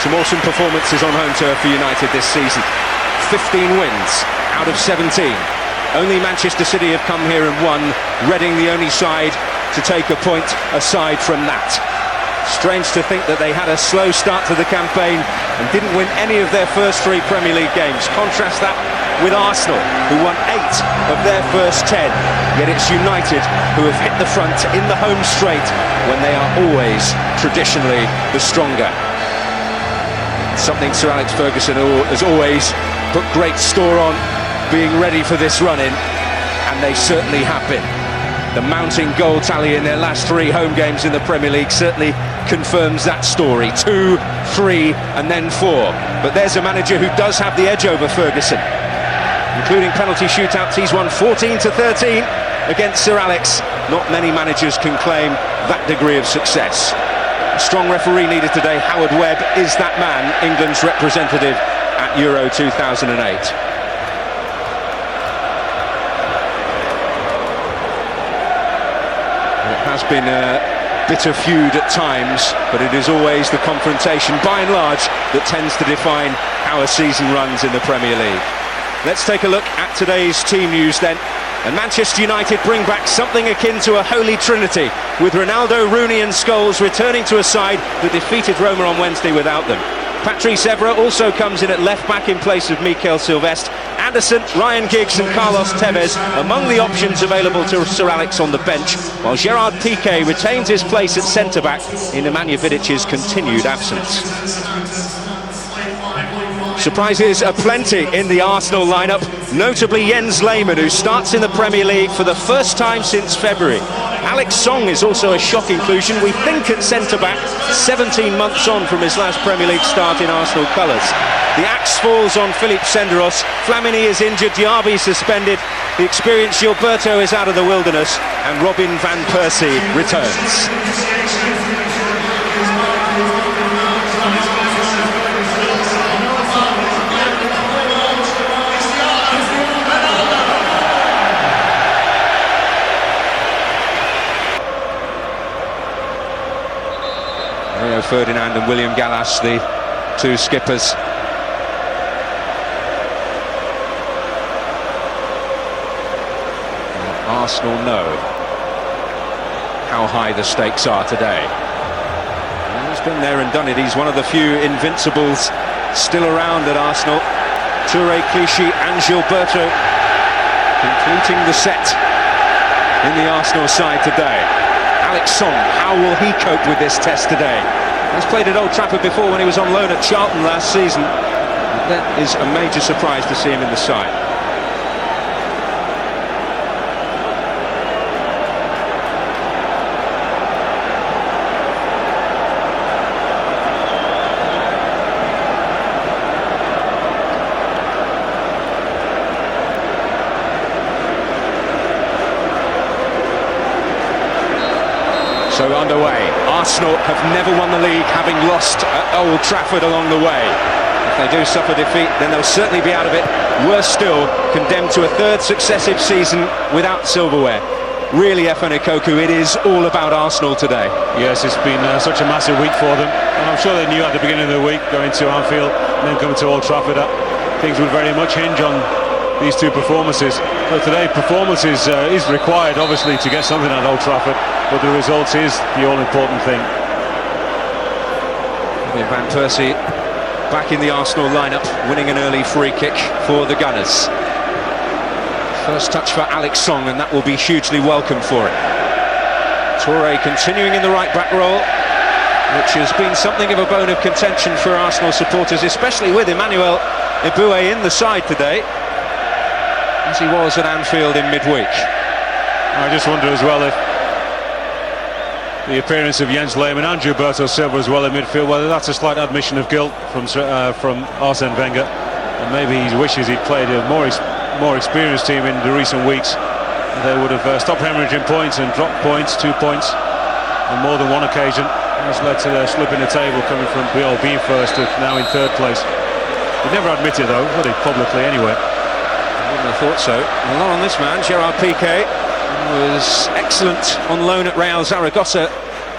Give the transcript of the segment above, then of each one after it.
Some awesome performances on home turf for United this season. 15 wins out of 17. Only Manchester City have come here and won. Reading the only side to take a point aside from that. Strange to think that they had a slow start to the campaign and didn't win any of their first 3 Premier League games. Contrast that with Arsenal, who won 8 of their first 10. Yet it's United who have hit the front in the home straight when they are always traditionally the stronger. Something Sir Alex Ferguson has always put great store on, being ready for this run-in, and they certainly have been. The mounting goal tally in their last 3 home games in the Premier League certainly confirms that story. 2, 3 and then 4. But there's a manager who does have the edge over Ferguson. Including penalty shootouts, he's won 14-13 against Sir Alex. Not many managers can claim that degree of success. A strong referee needed today. Howard Webb is that man, England's representative at Euro 2008. It has been a bitter feud at times, but it is always the confrontation, by and large, that tends to define how a season runs in the Premier League. Let's take a look at today's team news then. And Manchester United bring back something akin to a holy trinity, with Ronaldo, Rooney and Scholes returning to a side that defeated Roma on Wednesday without them. Patrice Evra also comes in at left-back in place of Mikel Silvestre. Anderson, Ryan Giggs and Carlos Tevez among the options available to Sir Alex on the bench, while Gerard Piqué retains his place at centre-back in Nemanja Vidic's continued absence. Surprises aplenty in the Arsenal lineup, notably Jens Lehmann, who starts in the Premier League for the first time since February. Alex Song is also a shock inclusion, we think at centre-back, 17 months on from his last Premier League start in Arsenal colours. The axe falls on Philippe Senderos, Flamini is injured, Diaby suspended, the experienced Gilberto is out of the wilderness, and Robin van Persie returns. Rio Ferdinand and William Gallas, the 2 skippers. Arsenal know how high the stakes are today. And he's been there and done it. He's one of the few invincibles still around at Arsenal. Touré, Clichy and Gilberto completing the set in the Arsenal side today. Alex Song, how will he cope with this test today? He's played at Old Trafford before when he was on loan at Charlton last season. That is a major surprise to see him in the side. So underway, Arsenal have never won the league, having lost at Old Trafford along the way. If they do suffer defeat, then they'll certainly be out of it. Worse still, condemned to a 3rd successive season without silverware. Really, Efan Ikoku, it is all about Arsenal today. Yes, it's been such a massive week for them. And I'm sure they knew at the beginning of the week, going to Anfield and then coming to Old Trafford, that things would very much hinge on these 2 performances. But today, performance is required, obviously, to get something at Old Trafford, but the results is the all-important thing. Van Persie back in the Arsenal lineup, winning an early free kick for the Gunners. First touch for Alex Song, and that will be hugely welcome for him. Touré continuing in the right-back role, which has been something of a bone of contention for Arsenal supporters, especially with Emmanuel Eboué in the side today, as he was at Anfield in midweek. I just wonder as well if the appearance of Jens Lehmann and Gilberto Silva as well in midfield, whether that's a slight admission of guilt from Arsene Wenger, and maybe he wishes he'd played a more experienced team in the recent weeks. They would have stopped hemorrhaging points and dropped points, 2 points on more than one occasion. That's led to their slip in the table, coming from being first to now in 3rd place. They've never admitted though, would they, publicly anyway? I wouldn't have thought so. A lot on this man, Gerard Piqué, was excellent on loan at Real Zaragoza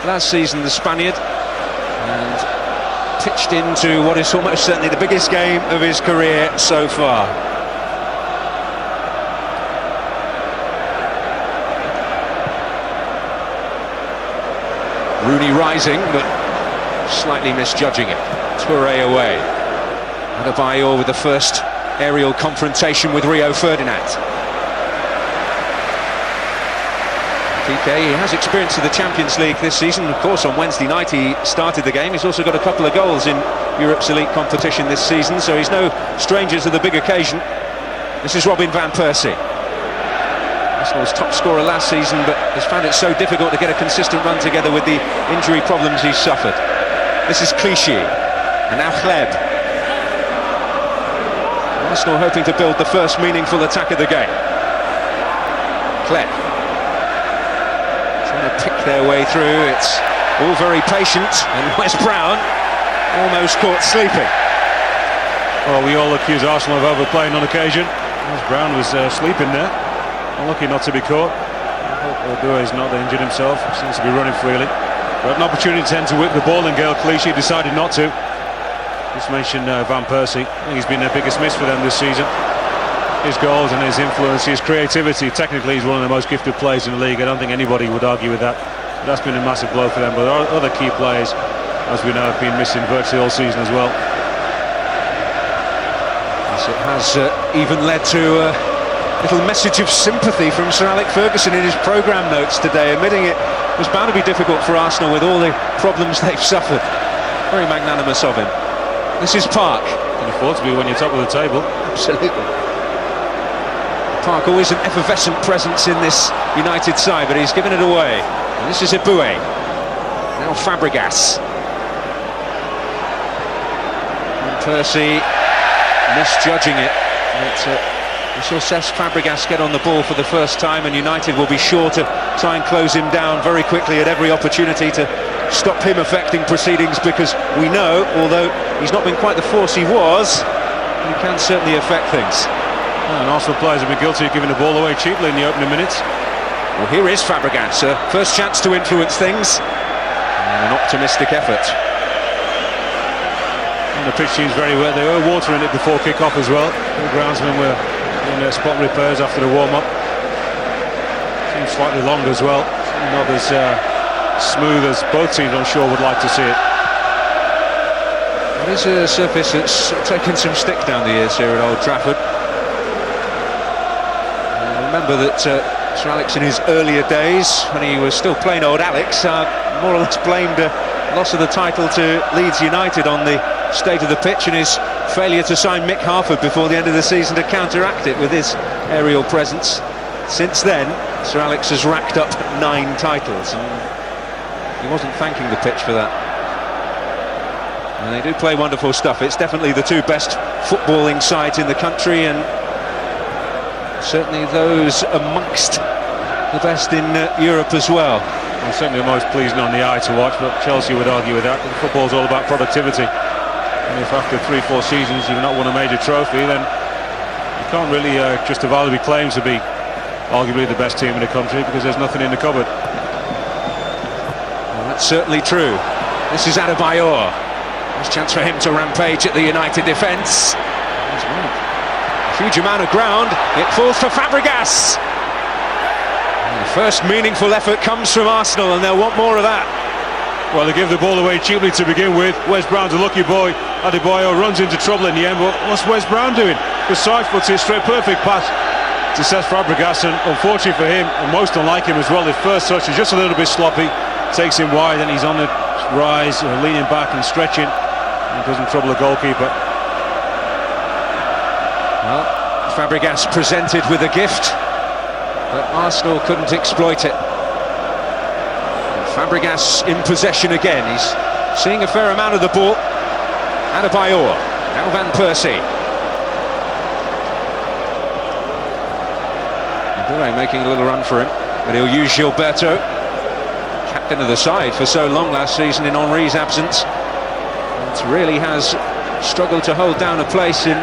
last season, the Spaniard, and pitched into what is almost certainly the biggest game of his career so far. Rooney rising, but slightly misjudging it. Touré away. Adebayor with the first aerial confrontation with Rio Ferdinand. Piqué, he has experience of the Champions League this season. Of course, on Wednesday night he started the game. He's also got a couple of goals in Europe's elite competition this season, so he's no stranger to the big occasion. This is Robin van Persie. Arsenal's top scorer last season, but has found it so difficult to get a consistent run together with the injury problems he's suffered. This is Clichy, and now Hleb. Arsenal hoping to build the first meaningful attack of the game. Hleb. Trying to pick their way through, it's all very patient, and Wes Brown almost caught sleeping. Well, we all accuse Arsenal of overplaying on occasion. Wes Brown was sleeping there. Unlucky not to be caught. Doué's not injured himself, seems to be running freely. But an opportunity to whip the ball, and Gaël Clichy decided not to. Just mentioned Van Persie. I think he's been their biggest miss for them this season. His goals and his influence, his creativity, technically he's one of the most gifted players in the league. I don't think anybody would argue with that. But that's been a massive blow for them. But other key players, as we know, have been missing virtually all season as well. Yes, it has even led to little message of sympathy from Sir Alex Ferguson in his programme notes today, admitting it was bound to be difficult for Arsenal with all the problems they've suffered. Very magnanimous of him. This is Park. Can afford to be when you're top of the table. Absolutely. Park always an effervescent presence in this United side, but he's given it away. And this is Eboué. Now Fabregas. And Persie misjudging it. We saw Cesc Fabregas get on the ball for the first time, and United will be sure to try and close him down very quickly at every opportunity to stop him affecting proceedings, because we know, although he's not been quite the force he was, he can certainly affect things. And Arsenal players have been guilty of giving the ball away cheaply in the opening minutes. Well, here is Fabregas, first chance to influence things, and an optimistic effort. And the pitch seems very wet. They were watering it before kick-off as well. The groundsmen were doing their spot repairs after the warm-up. Seems slightly long as well. Not as smooth as both teams, I'm sure, would like to see it. It is a surface that's taken some stick down the years here at Old Trafford. Remember that Sir Alex, in his earlier days, when he was still plain old Alex, more or less blamed loss of the title to Leeds United on the state of the pitch and his failure to sign Mick Harford before the end of the season to counteract it with his aerial presence. Since then, Sir Alex has racked up 9 titles, and he wasn't thanking the pitch for that. And they do play wonderful stuff. It's definitely the 2 best footballing sides in the country, and certainly those amongst the best in Europe as well. Well, certainly the most pleasing on the eye to watch, but Chelsea would argue with that. Football's all about productivity. And if after 3-4 seasons you've not won a major trophy, then you can't really justifiably claim to be arguably the best team in the country, because there's nothing in the cupboard. Well, that's certainly true. This is Adebayor. There's a chance for him to rampage at the United defence. A huge amount of ground. It falls for Fabregas. And the first meaningful effort comes from Arsenal, and they'll want more of that. Well, they give the ball away cheaply to begin with. Wes Brown's a lucky boy. Adebayor runs into trouble in the end, but what's Wes Brown doing? The side foot is straight, perfect pass to Cesc Fabregas, and unfortunately for him, and most unlike him as well, his first touch is just a little bit sloppy, takes him wide, and he's on the rise, leaning back and stretching, and doesn't trouble the goalkeeper. Well, Fabregas presented with a gift, but Arsenal couldn't exploit it. Fabregas in possession again. He's seeing a fair amount of the ball. Adebayor, now Van Persie. Eboué making a little run for him, but he'll use Gilberto, captain of the side for so long last season in Henry's absence. And really has struggled to hold down a place in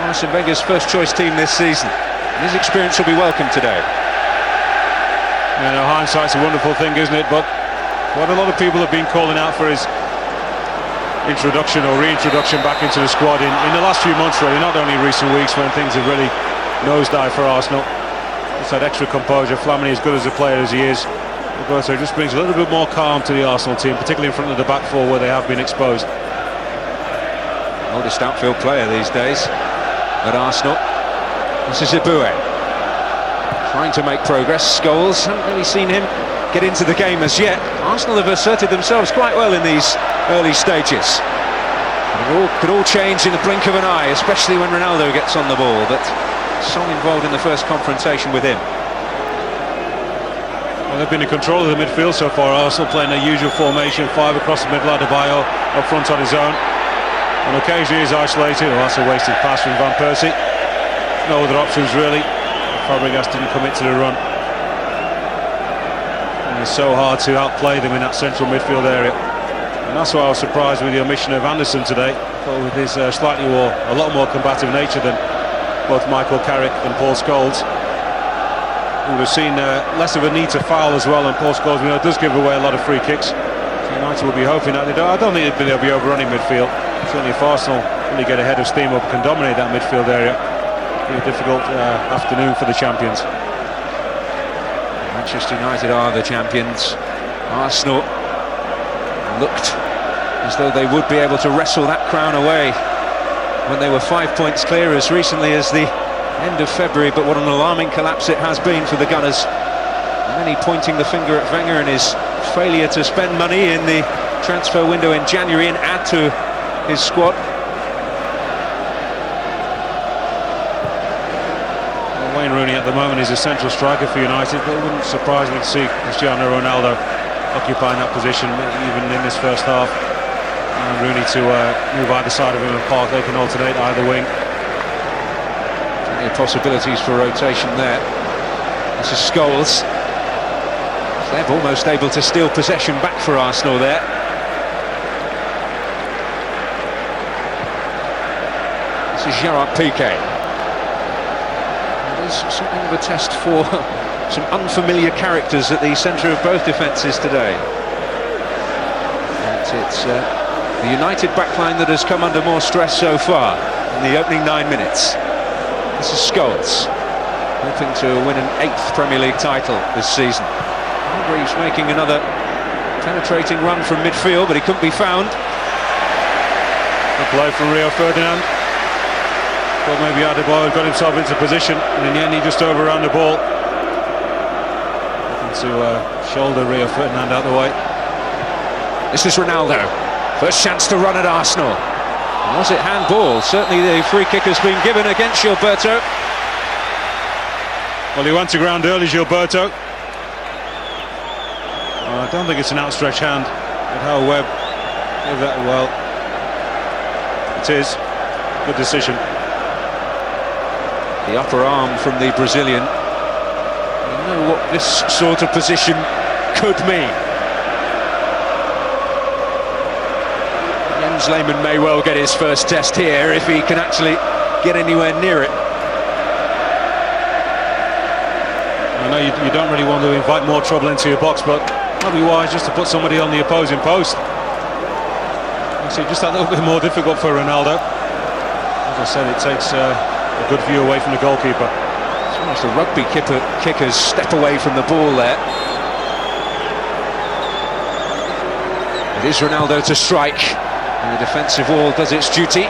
Arsene Wenger's first choice team this season. And his experience will be welcome today. You know, hindsight's a wonderful thing, isn't it? But what a lot of people have been calling out for is introduction or reintroduction back into the squad in the last few months, really, not only recent weeks when things have really nosedived for Arsenal. Just that extra composure. Flamini, as good as a player as he is, Roberto just brings a little bit more calm to the Arsenal team, particularly in front of the back four where they have been exposed. Oldest outfield player these days at Arsenal. This is Ibue trying to make progress. Scholes, haven't really seen him get into the game as yet. Arsenal have asserted themselves quite well in these early stages. It could all change in the blink of an eye, especially when Ronaldo gets on the ball, but Son involved in the first confrontation with him. Well, they've been in control of the midfield so far. Arsenal playing their usual formation, 5 across the middle. Adebayo up front on his own. On occasion he's isolated. Oh, that's a wasted pass from Van Persie. No other options really. Fabregas didn't commit to the run. And it's so hard to outplay them in that central midfield area. And that's why I was surprised with the omission of Anderson today. With his slightly more, a lot more combative nature than both Michael Carrick and Paul Scholes. We would have seen less of a need to foul as well, and Paul Scholes, does give away a lot of free kicks. So United will be hoping that I don't think they'll be overrunning midfield. Certainly if Arsenal really get a head of steam up, can dominate that midfield area. It'll be a difficult afternoon for the champions. Manchester United are the champions. Arsenal looked as though they would be able to wrestle that crown away when they were 5 points clear as recently as the end of February, but what an alarming collapse it has been for the Gunners. Many pointing the finger at Wenger and his failure to spend money in the transfer window in January and add to his squad. Well, Wayne Rooney at the moment is a central striker for United, but it wouldn't surprise me to see Cristiano Ronaldo occupying that position even in this first half. And Rooney to move either side of him, and Park, they can alternate either wing. Plenty of possibilities for rotation there. This is Scholes. They're almost able to steal possession back for Arsenal there. This is Gerard Piqué. It is something of a test for some unfamiliar characters at the centre of both defences today. And it's the United backline that has come under more stress so far in the opening 9 minutes. This is Scholes, hoping to win an 8th Premier League title this season. Hargreaves making another penetrating run from midfield, but he couldn't be found. Good play from Rio Ferdinand. Thought maybe Adebayo got himself into position, and in the end he just overran the ball. Looking to shoulder Rio Ferdinand out the way. This is Ronaldo. First chance to run at Arsenal. Was it handball? Certainly the free kick has been given against Gilberto. Well, he went to ground early, Gilberto. I don't think it's an outstretched hand, but how Webb gave that well. It is. Good decision. The upper arm from the Brazilian. You know what this sort of position could mean. Jens Lehmann may well get his first test here if he can actually get anywhere near it. I know you don't really want to invite more trouble into your box, but probably wise just to put somebody on the opposing post. Makes it just that little bit more difficult for Ronaldo. As I said, it takes a good view away from the goalkeeper. It's almost a rugby kicker's step away from the ball there. It is Ronaldo to strike, and the defensive wall does its duty.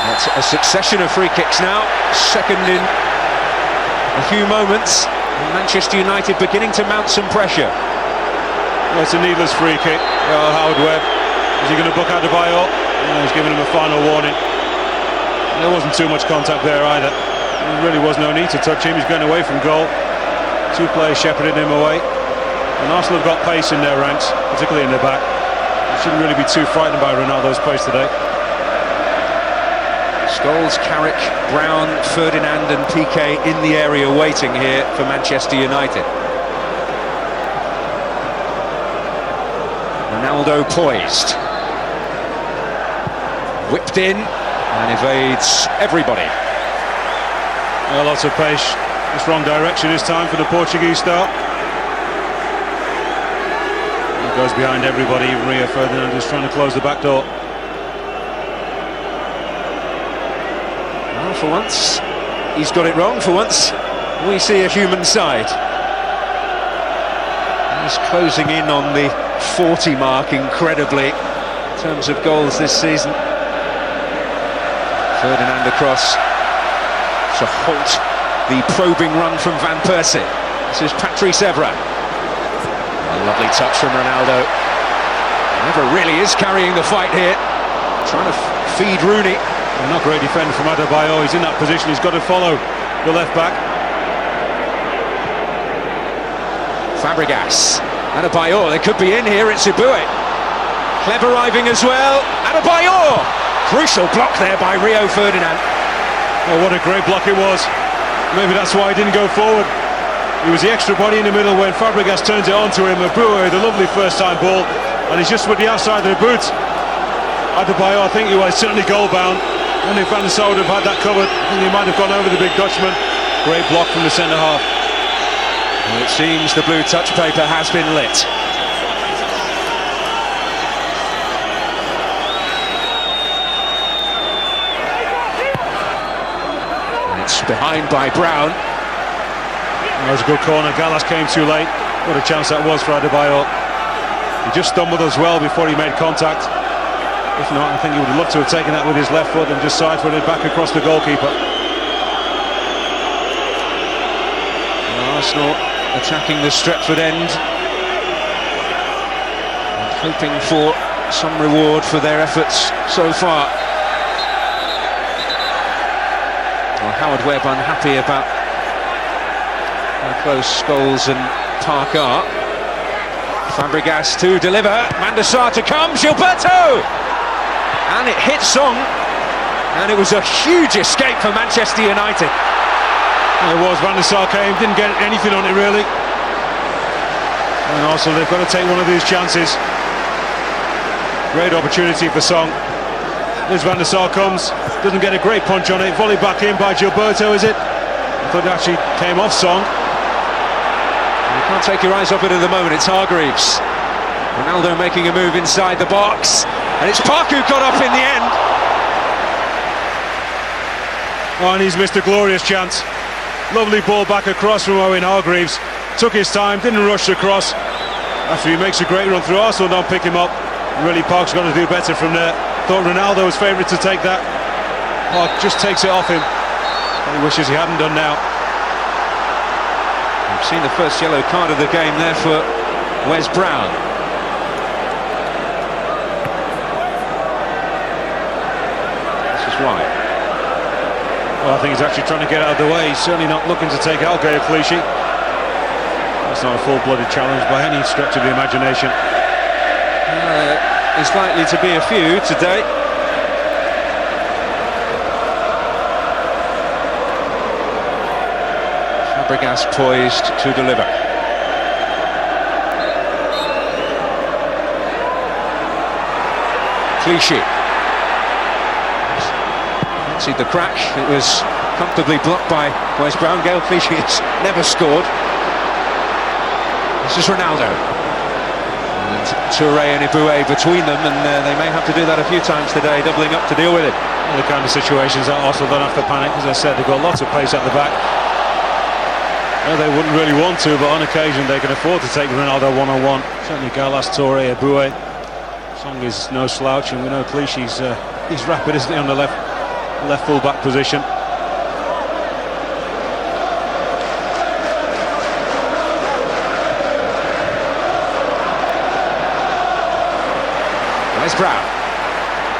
That's a succession of free kicks now, second in a few moments. Manchester United beginning to mount some pressure. Well, it's a needless free kick. Howard Webb, is he going to book Adebayo? He's giving him a final warning. There wasn't too much contact there either. There really was no need to touch him. He's going away from goal. 2 players shepherding him away. And Arsenal have got pace in their ranks, particularly in the back. They shouldn't really be too frightened by Ronaldo's pace today. Scholes, Carrick, Brown, Ferdinand and Piqué in the area waiting here for Manchester United. Ronaldo poised. Whipped in and evades everybody. Well, lots of pace. It's wrong direction this time for the Portuguese star. Goes behind everybody. Rio Ferdinand is trying to close the back door. Well, for once, he's got it wrong. For once, we see a human side. He's closing in on the 40 mark incredibly in terms of goals this season. Ferdinand across to halt the probing run from Van Persie. This is Patrice Evra. A lovely touch from Ronaldo. Never really is carrying the fight here. Trying to feed Rooney. Not great defender from Adebayor. He's in that position. He's got to follow the left back. Fabregas. Adebayor, they could be in here. It's Eboué. Clever arriving as well. Adebayor. Crucial block there by Rio Ferdinand. Oh, what a great block it was. Maybe that's why he didn't go forward. He was the extra body in the middle when Fabregas turns it onto him. Eboué, the lovely first-time ball, and he's just with the outside of the boot. Adebayor, I think he was certainly goal-bound. And if Van der Sar would have had that covered, I think he might have gone over the big Dutchman. Great block from the centre-half. Well, it seems the blue touch paper has been lit. It's behind by Brown. That was a good corner. Gallas came too late. What a chance that was for Adebayor. He just stumbled as well before he made contact. If not, I think he would have loved to have taken that with his left foot and just side-footed back across the goalkeeper. Arsenal attacking the Stretford end and hoping for some reward for their efforts so far. Well, Howard Webb unhappy about how close Scholes and Park are. Fabregas to deliver, Van der Sar to come, Gilberto! And it hit Song, and it was a huge escape for Manchester United. It was. Van der Sar came, didn't get anything on it really. And also they've got to take one of these chances. Great opportunity for Song. As Van der Sar comes, doesn't get a great punch on it. Volleyed back in by Gilberto, is it? I thought it actually came off Song. You can't take your eyes off it at the moment. It's Hargreaves. Ronaldo making a move inside the box, and it's Park who got up in the end. Oh, and he's missed a glorious chance. Lovely ball back across from Owen Hargreaves. Took his time, didn't rush across. After he makes a great run through, Arsenal don't pick him up. Really, Park's got to do better from there. Thought Ronaldo was favourite to take that. Park just takes it off him. He wishes he hadn't done now. We've seen the first yellow card of the game there for Wes Brown. Why? Well, I think he's actually trying to get out of the way. He's certainly not looking to take out Gaël Clichy. That's not a full-blooded challenge by any stretch of the imagination. There's likely to be a few today. Fabregas poised to deliver. Clichy. Fancied the crack. It was comfortably blocked by Wes Brown. Gaël Clichy has never scored. This is Ronaldo. And Touré and Eboué between them, and they may have to do that a few times today, doubling up to deal with it. The kind of situations that Arsenal don't have to panic. As I said, they've got lots of pace at the back. No, they wouldn't really want to, but on occasion they can afford to take Ronaldo one-on-one. Certainly Gallas, Touré, Eboué. Song is no slouch, and we know Clichy's he's rapid, isn't he, on the left full-back position. Wes Brown.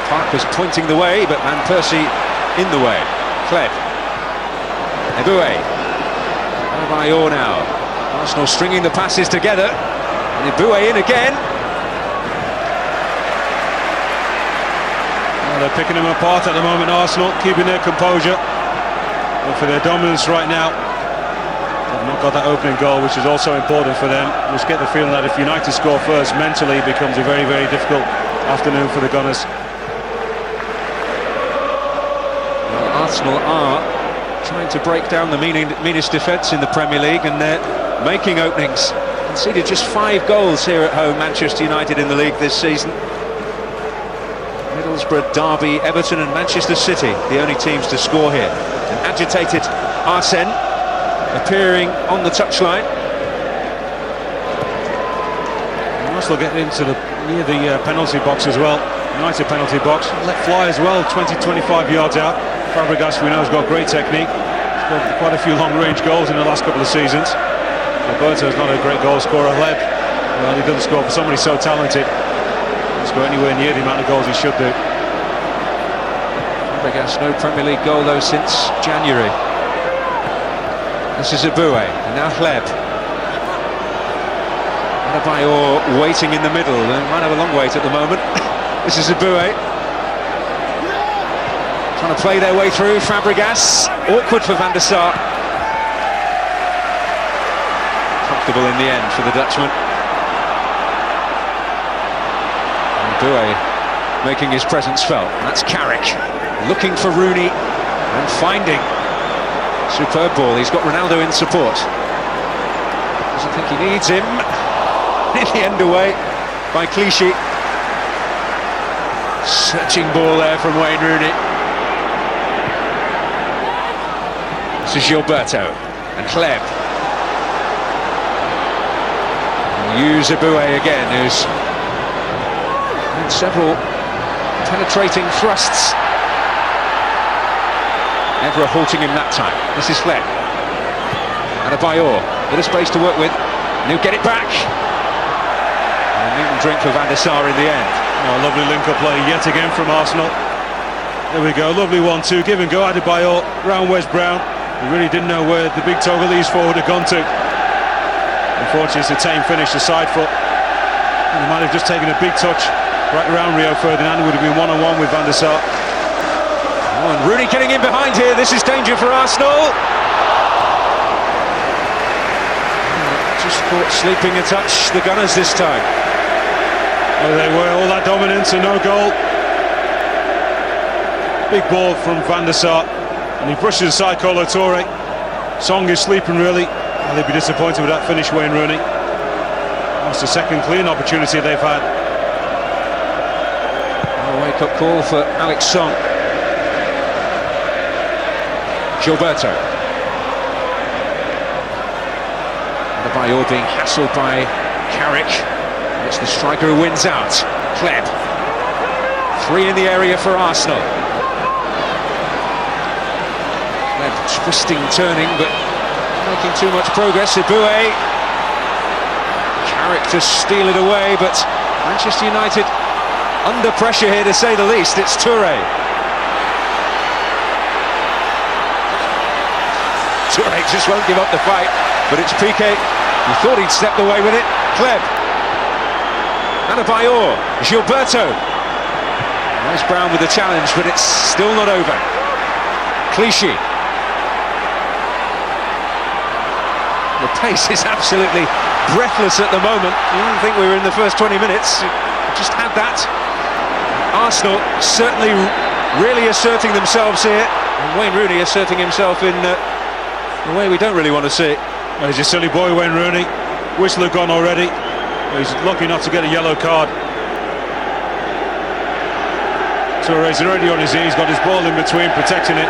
Park was pointing the way, but Van Persie in the way. Cled. Eboué. Adebayor now. Arsenal stringing the passes together. And Eboué in again. Well, they're picking them apart at the moment, Arsenal, keeping their composure. But for their dominance right now, they've not got that opening goal, which is also important for them. Just get the feeling that if United score first, mentally it becomes a very, very difficult afternoon for the Gunners. Well, Arsenal are trying to break down the meanest defence in the Premier League, and they're making openings. Conceded just 5 goals here at home, Manchester United in the league this season. Middlesbrough, Derby, Everton and Manchester City, the only teams to score here. An agitated Arsene appearing on the touchline. Arsenal getting into near the penalty box as well. United penalty box. Let fly as well, 20-25 yards out. Fabregas, we know, has got great technique. He's got quite a few long-range goals in the last couple of seasons. Roberto is not a great goal scorer. Leb, well, he doesn't score for somebody so talented. Doesn't score anywhere near the amount of goals he should do. Fabregas, no Premier League goal though since January. This is Eboué, and now Hleb. Adebayor waiting in the middle, they might have a long wait at the moment. This is Eboué. Trying to play their way through, Fabregas. Awkward for Van der Sar. Comfortable in the end for the Dutchman. Eboué making his presence felt. That's Carrick looking for Rooney and finding. Superb ball, he's got Ronaldo in support. Doesn't think he needs him. In the end away by Clichy. Searching ball there from Wayne Rooney. This is Gilberto and Hleb. Use Eboué again, who's had several penetrating thrusts. Evra halting him that time. This is Hleb. Adebayor, bit of space to work with. And he'll get it back. And a meat and drink for Van der Sar in the end. Oh, lovely link-up play yet again from Arsenal. There we go, lovely 1-2, give and go. Adebayor round Wes Brown. He really didn't know where the big Togolese forward had gone to. Unfortunately, it's a tame finish, the side foot. And he might have just taken a big touch right around Rio Ferdinand. Would have been one-on-one with Van der Sar. Oh, and Rooney getting in behind here. This is danger for Arsenal. Just caught sleeping a touch, the Gunners this time. Well, they were, all that dominance and no goal. Big ball from Van der Sar. And he brushes aside Kolo Touré. Song is sleeping really. Well, they'd be disappointed with that finish, Wayne Rooney. That's the second clean opportunity they've had. A wake-up call for Alex Song. Gilberto. Adebayor being hassled by Carrick. It's the striker who wins out. Hleb. 3 in the area for Arsenal. Hleb twisting, turning, but making too much progress. Eboué. Carrick to steal it away, but Manchester United under pressure here, to say the least. It's Touré. Touré just won't give up the fight, but it's Piqué. He thought he'd stepped away with it. Hleb. Adebayor. Gilberto. Wes Brown with the challenge, but it's still not over. Clichy. The pace is absolutely breathless at the moment. You didn't think we were in the first 20 minutes. Just had that. Arsenal certainly really asserting themselves here. And Wayne Rooney asserting himself in the way we don't really want to see it. Well, he's a silly boy, Wayne Rooney. Whistle had gone already. He's lucky not to get a yellow card. Touré's already on his knees, got his ball in between, protecting it.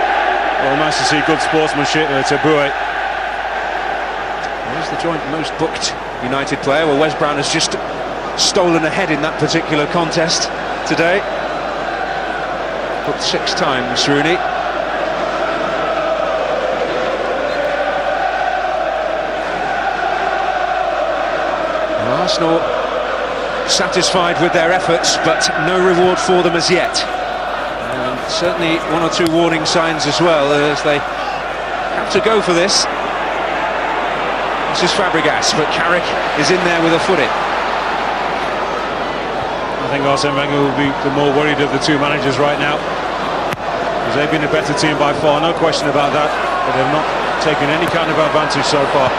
Well, nice to see good sportsmanship to Eboué. Where's the joint most booked United player? Well, Wes Brown has just stolen ahead in that particular contest today. Booked 6 times, Rooney. Arsenal satisfied with their efforts, but no reward for them as yet. And certainly 1 or 2 warning signs as well, as they have to go for this. This is Fabregas, but Carrick is in there with a foot in. I think Arsene Wenger will be the more worried of the 2 managers right now, because they've been a better team by far, no question about that, but they've not taken any kind of advantage so far.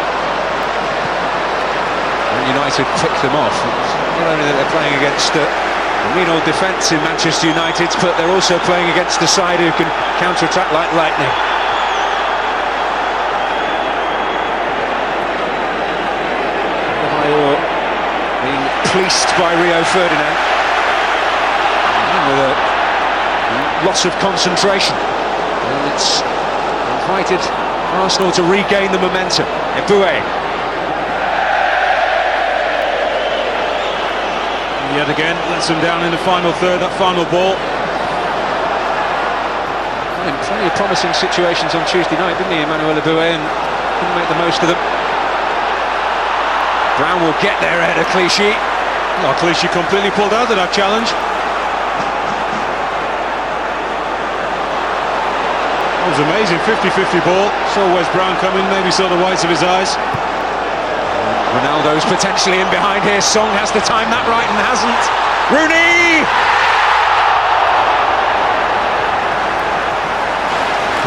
United pick them off. Not only that they're playing against a mean old defence in Manchester United, but they're also playing against a side who can counter-attack like lightning. Adebayor released by Rio Ferdinand. And with a loss of concentration. And it's invited Arsenal to regain the momentum. Eboué. Yet again, lets them down in the final third, that final ball. In plenty of promising situations on Tuesday night, didn't he, Emmanuel Eboué, and couldn't make the most of them. Brown will get there ahead of Clichy. Well, Clichy completely pulled out of that challenge. That was amazing, 50-50 ball. Saw Wes Brown coming, maybe saw the whites of his eyes. Ronaldo's potentially in behind here. Song has to time that right and hasn't. Rooney!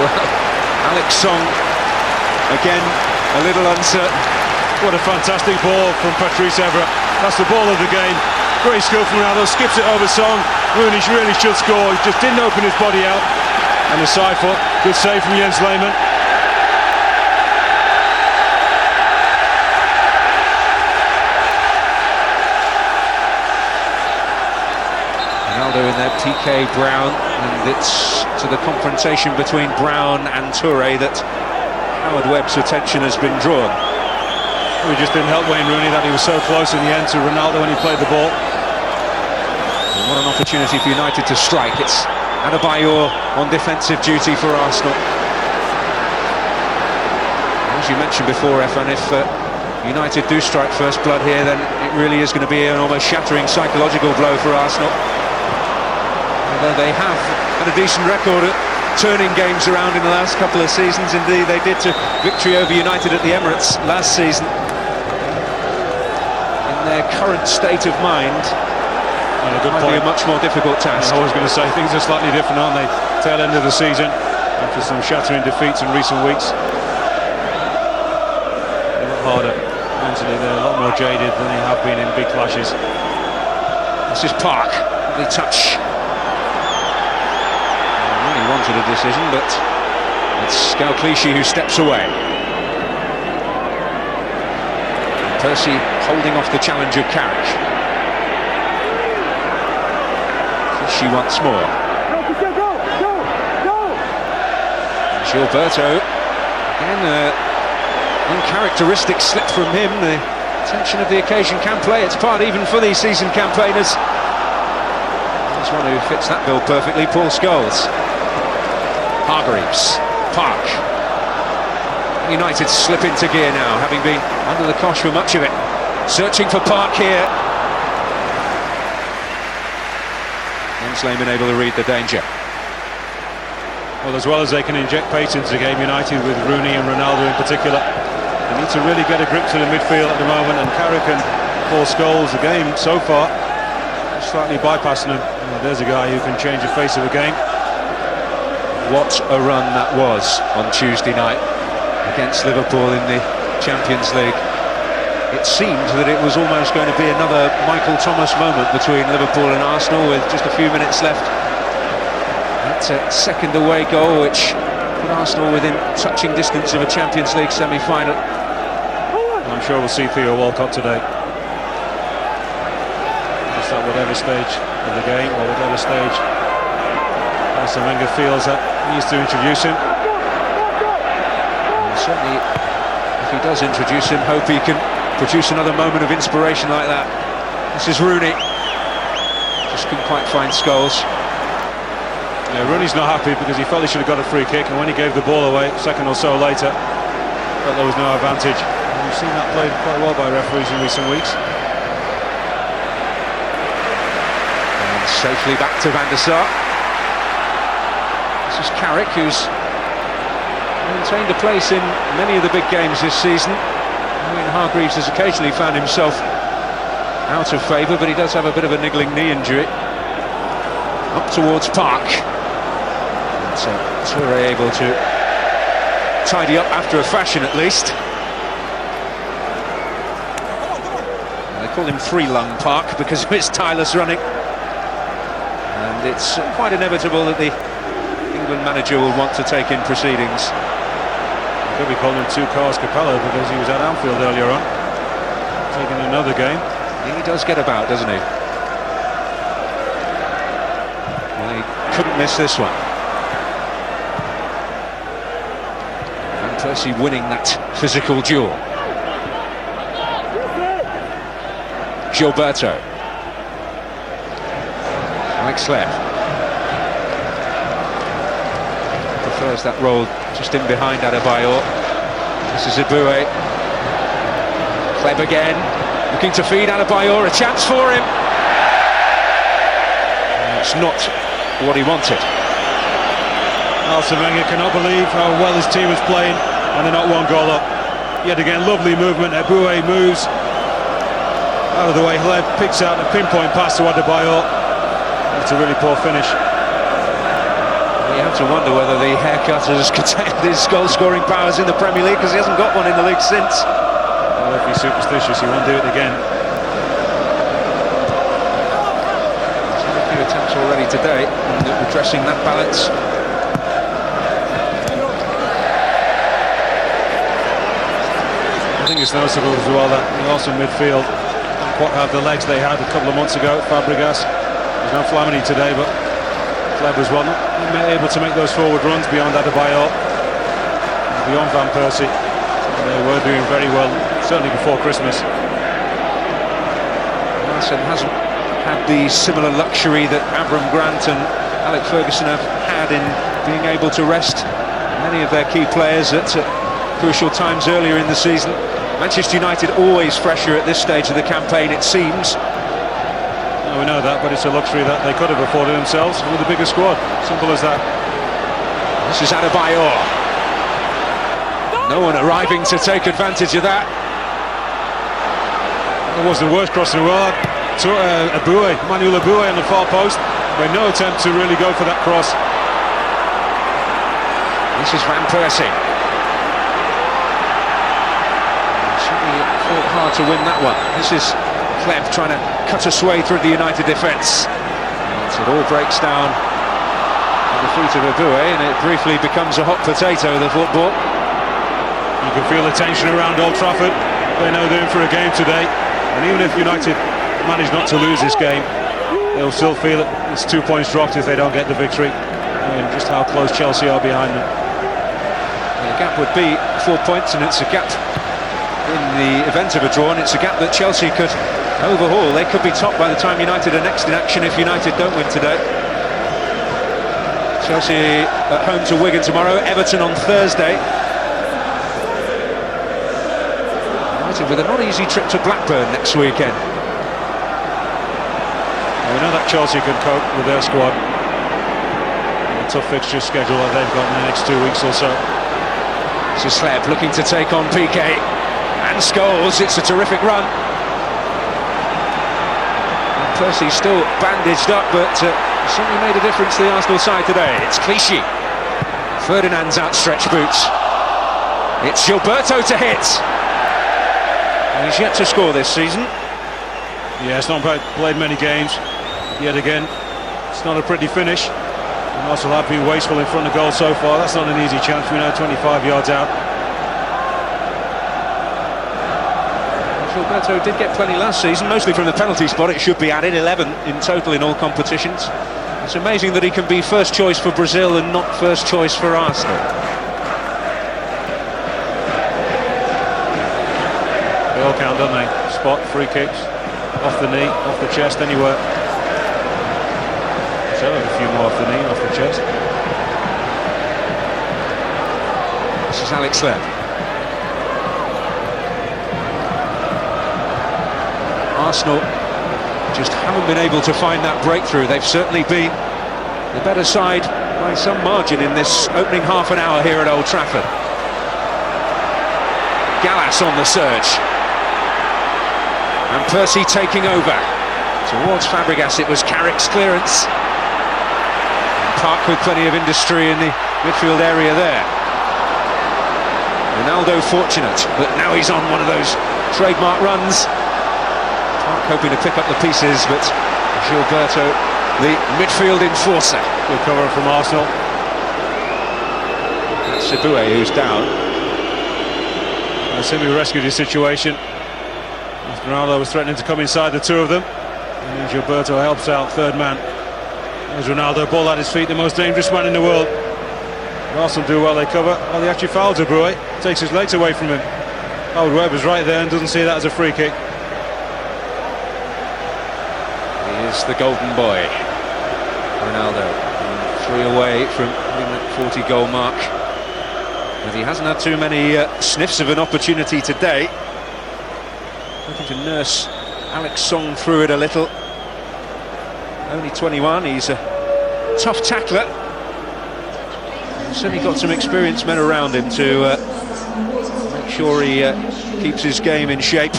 Well, Alex Song, again, a little uncertain. What a fantastic ball from Patrice Evra. That's the ball of the game. Great skill from Ronaldo, skips it over Song. Rooney really should score, he just didn't open his body out. And the side foot, good save from Jens Lehmann. Ronaldo in there, PK Brown, and it's to the confrontation between Brown and Touré that Howard Webb's attention has been drawn. It just didn't help Wayne Rooney that he was so close in the end to Ronaldo when he played the ball. And what an opportunity for United to strike. It's Adebayor on defensive duty for Arsenal. As you mentioned before, Efan, if United do strike first blood here, then it really is going to be an almost shattering psychological blow for Arsenal. Although they have had a decent record at turning games around in the last couple of seasons. Indeed, they did to victory over United at the Emirates last season. In their current state of mind, it might be a much more difficult task. I was going to say, things are slightly different, aren't they? Tail end of the season, after some shattering defeats in recent weeks. A lot harder mentally, they're a lot more jaded than they have been in big clashes. This is Park, the touch. He wanted a decision, but it's Scal Clichy who steps away. Percy holding off the challenge of Carrick. Clichy once more. Gilberto, again, uncharacteristic slip from him. The tension of the occasion can play its part even for these seasoned campaigners. There's one who fits that bill perfectly, Paul Scholes. Hargreaves, Park. United slip into gear now, having been under the cosh for much of it. Searching for Park here. Jens Lehmann able to read the danger. Well, as well as they can inject pace into the game, United with Rooney and Ronaldo in particular, they need to really get a grip to the midfield at the moment, and Carrick and Paul Scholes, the game so far, slightly bypassing them. Well, there's a guy who can change the face of a game. What a run that was on Tuesday night against Liverpool in the Champions League. It seemed that it was almost going to be another Michael Thomas moment between Liverpool and Arsenal with just a few minutes left. That's a second away goal which put Arsenal within touching distance of a Champions League semi-final. I'm sure we'll see Theo Walcott today. Just at whatever stage of the game or whatever stage Arsene Wenger feels that he needs to introduce him. And certainly, if he does introduce him, hope he can produce another moment of inspiration like that. This is Rooney. Just couldn't quite find Scholes. Yeah, Rooney's not happy because he felt he should have got a free kick, and when he gave the ball away a second or so later, felt there was no advantage. And we've seen that played quite well by referees in recent weeks. And safely back to Van der Sar. This is Carrick, who's maintained a place in many of the big games this season. I mean, Hargreaves has occasionally found himself out of favour, but he does have a bit of a niggling knee injury. Up towards Park. And so Touré able to tidy up after a fashion at least. They call him Three-Lung Park because of his tireless running. And it's quite inevitable that the England manager will want to take in proceedings. I could be calling him Two Cars Capello because he was at Anfield earlier on, taking another game. He does get about, doesn't he? Well, he couldn't miss this one. Van Persie winning that physical duel. Gilberto. Alex Hleb. Prefers that role just in behind Adebayor. This is Eboué. Hleb again. Looking to feed Adebayor, a chance for him. It's not what he wanted. Arsene Wenger cannot believe how well his team is playing, and they're not one goal up. Yet again, lovely movement. Eboué moves out of the way. Hleb picks out a pinpoint pass to Adebayor. It's a really poor finish. You have to wonder whether the haircut has curtailed his goal-scoring powers in the Premier League, because he hasn't got one in the league since. Well, if he's superstitious, he won't do it again. He's had a few attempts already today in redressing that balance. I think it's noticeable as well that also midfield don't quite have the legs they had a couple of months ago. Fabregas, there's no Flamini today, but Hleb as well, not able to make those forward runs beyond Adebayor, beyond Van Persie. They were doing very well, certainly before Christmas. Arsene hasn't had the similar luxury that Avram Grant and Alec Ferguson have had in being able to rest many of their key players at crucial times earlier in the season. Manchester United always fresher at this stage of the campaign, it seems. We know that, but it's a luxury that they could have afforded themselves with a bigger squad. Simple as that. This is Adebayor. No one arriving to take advantage of that. It was the worst cross in the world. Eboué, Emmanuel Eboué on the far post. Made no attempt to really go for that cross. This is Van Persie. Certainly fought hard to win that one. This is Hleb trying to cut a sway through the United defence. It all breaks down at the feet of Eboué, and it briefly becomes a hot potato, the football. You can feel the tension around Old Trafford. They know they're in for a game today, and even if United manage not to lose this game, they'll still feel it. It's 2 points dropped if they don't get the victory, and just how close Chelsea are behind them. The gap would be 4 points, and it's a gap in the event of a draw, and it's a gap that Chelsea could overhaul. They could be top by the time United are next in action if United don't win today. Chelsea at home to Wigan tomorrow, Everton on Thursday. United with a not easy trip to Blackburn next weekend. Well, we know that Chelsea can cope with their squad. A tough fixture schedule that they've got in the next 2 weeks or so. This is Hleb looking to take on Piqué, and Scholes. It's a terrific run. Persie still bandaged up, but certainly made a difference to the Arsenal side today. It's Clichy. Ferdinand's outstretched boots. It's Gilberto to hit. And he's yet to score this season. Yeah, it's not played many games. Yet again, it's not a pretty finish. And Arsenal have been wasteful in front of goal so far. That's not an easy chance. We're now 25 yards out. Gilberto did get plenty last season, mostly from the penalty spot. It should be added, 11 in total in all competitions. It's amazing that he can be first choice for Brazil and not first choice for Arsenal. They all count, don't they? Spot, free kicks, off the knee, off the chest, anywhere. So a few more off the knee, off the chest. This is Alex Hleb. Arsenal just haven't been able to find that breakthrough. They've certainly been the better side by some margin in this opening half an hour here at Old Trafford. Gallas on the surge. And Persie taking over. Towards Fabregas, it was Carrick's clearance. And Park with plenty of industry in the midfield area there. Ronaldo fortunate, but now he's on one of those trademark runs. Park hoping to pick up the pieces, but Gilberto, the midfield enforcer. Good cover from Arsenal. That's Eboué who's down. Simi rescued his situation. Ronaldo was threatening to come inside the two of them, and Gilberto helps out, third man. There's Ronaldo, ball at his feet, the most dangerous man in the world. Arsenal do well, they cover. Well, they actually fouled De Bruyne, takes his legs away from him. Howard Webber's right there and doesn't see that as a free kick. He is the golden boy, Ronaldo, 3 away from hitting that 40-goal mark. But he hasn't had too many sniffs of an opportunity today. Looking to nurse Alex Song through it a little. Only 21, he's a tough tackler. He's certainly got some experienced men around him to make sure he keeps his game in shape.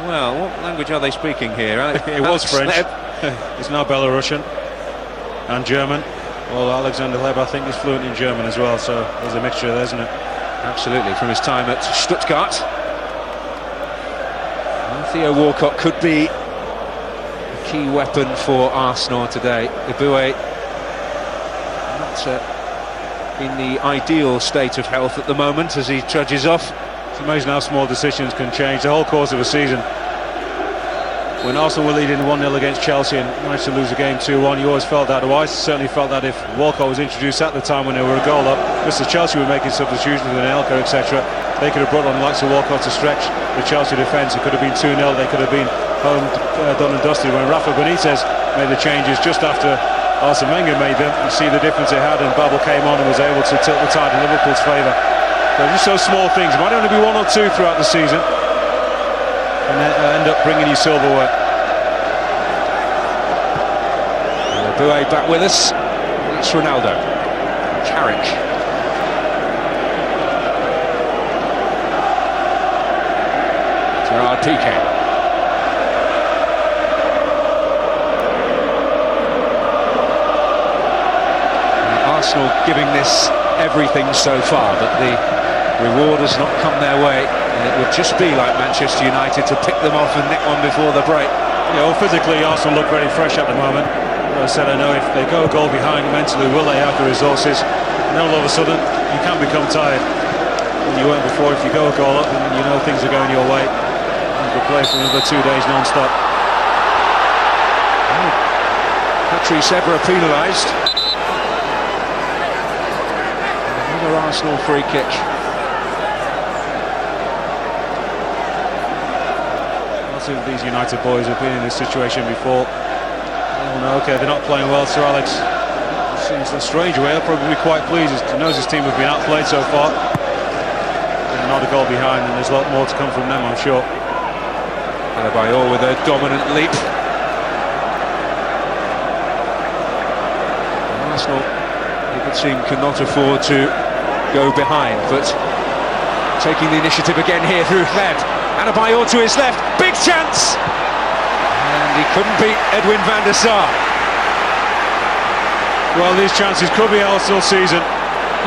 Well, what language are they speaking here? It was French. It's now Belarusian and German. Well, Alexander Hleb, I think, is fluent in German as well, so there's a mixture there, isn't it? Absolutely, from his time at Stuttgart. Well, Theo Walcott could be a key weapon for Arsenal today. Eboué not in the ideal state of health at the moment as he trudges off. It's amazing how small decisions can change the whole course of a season. When Arsenal were leading 1-0 against Chelsea and managed to lose the game 2-1, you always felt that. I certainly felt that if Walcott was introduced at the time when they were a goal up, just as Chelsea were making substitutions with Anelka, etc., they could have brought on the likes of Walcott to stretch the Chelsea defence. It could have been 2-0, they could have been home done and dusted. When Rafa Benitez made the changes just after Arsene Wenger made them, you see the difference it had, and Babel came on and was able to tilt the tide in Liverpool's favour. So just those small things. It might only be 1 or 2 throughout the season, and then end up bringing you silverware. Eboué back with us. It's Ronaldo. Carrick. Gerard Piqué. Arsenal giving this everything so far, but the reward has not come their way, and it would just be like Manchester United to pick them off and nick one before the break. Yeah, well, physically Arsenal look very fresh at the moment. As I said, I know if they go a goal behind, mentally will they have the resources? And then all of a sudden you can become tired. When you weren't before, if you go a goal up and you know things are going your way, you could play for another 2 days non-stop. Patrice Evra penalised. Another Arsenal free kick. Lots of these United boys have been in this situation before. Oh no, okay, they're not playing well. Sir Alex seems in a strange way. He'll probably be quite pleased. He knows his team have been outplayed so far. They're not a goal behind, and there's a lot more to come from them, I'm sure. Adebayor with a dominant leap. Arsenal, it would seem, cannot afford to go behind, but taking the initiative again here through Hleb. Adebayor to his left, big chance! And he couldn't beat Edwin van der Sar. Well, these chances could be Arsenal's season.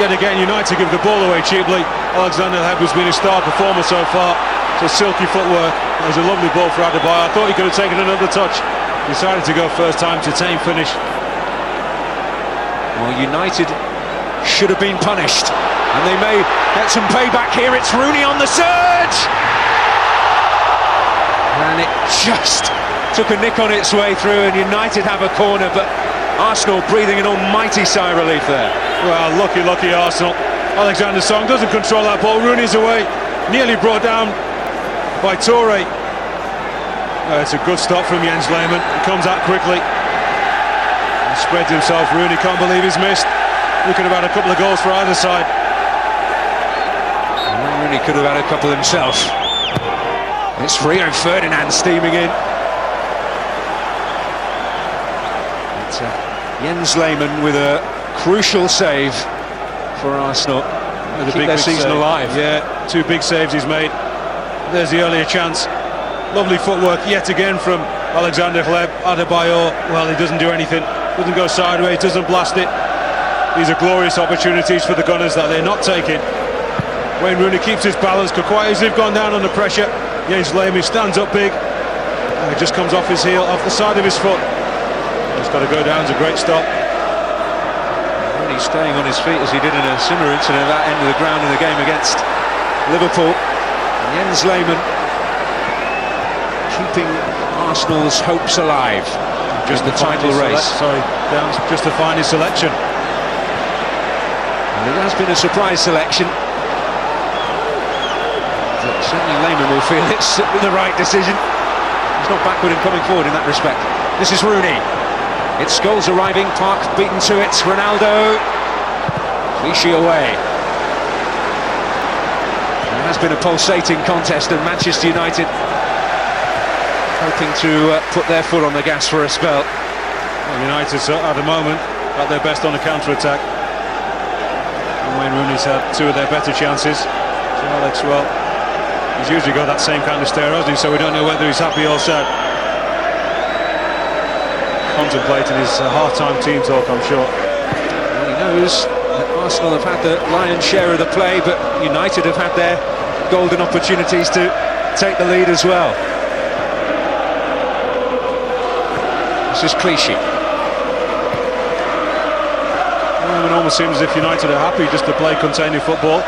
Yet again, United give the ball away cheaply. Alexander Hleb has been a star performer so far. So silky footwork. There's a lovely ball for Adebayor. I thought he could have taken another touch. Decided to go first time to tame finish. Well, United should have been punished, and they may get some payback here. It's Rooney on the surge! And it just took a nick on its way through, and United have a corner, but Arsenal breathing an almighty sigh of relief there. Well, lucky Arsenal. Alexander Song doesn't control that ball. Rooney's away, nearly brought down by Toure. It's a good stop from Jens Lehmann. He comes out quickly and spreads himself. Rooney can't believe he's missed. We could have had a couple of goals for either side. And Rooney could have had a couple himself. It's Rio Ferdinand steaming in. It's Jens Lehmann with a crucial save for Arsenal. With keep their season alive. Yeah, 2 big saves he's made. There's the earlier chance. Lovely footwork yet again from Alexander Hleb. Adebayor, well, he doesn't do anything. Doesn't go sideways, doesn't blast it. These are glorious opportunities for the Gunners that they're not taking. Wayne Rooney keeps his balance. Could quite easily have gone down under pressure. Jens Lehmann stands up big. And it just comes off his heel, off the side of his foot. He's got to go down. It's a great stop. Rooney staying on his feet as he did in a similar incident at that end of the ground in the game against Liverpool. And Jens Lehmann keeping Arsenal's hopes alive. Just the title race. Downs just to find his selection. And it has been a surprise selection. But certainly Lehmann will feel it's the right decision. He's not backward in coming forward in that respect. This is Rooney. It's Scholes arriving, Park beaten to it, Ronaldo. Clichy away. It has been a pulsating contest, and Manchester United hoping to put their foot on the gas for a spell. Well, United at the moment at their best on the counter-attack. And Wayne Rooney's had two of their better chances. So Alex, well, he's usually got that same kind of stare, hasn't he? So we don't know whether he's happy or sad. Contemplating his half-time team talk, I'm sure. Well, he knows that Arsenal have had the lion's share of the play, but United have had their golden opportunities to take the lead as well. This is Clichy. Well, it almost seems as if United are happy just to play containing football,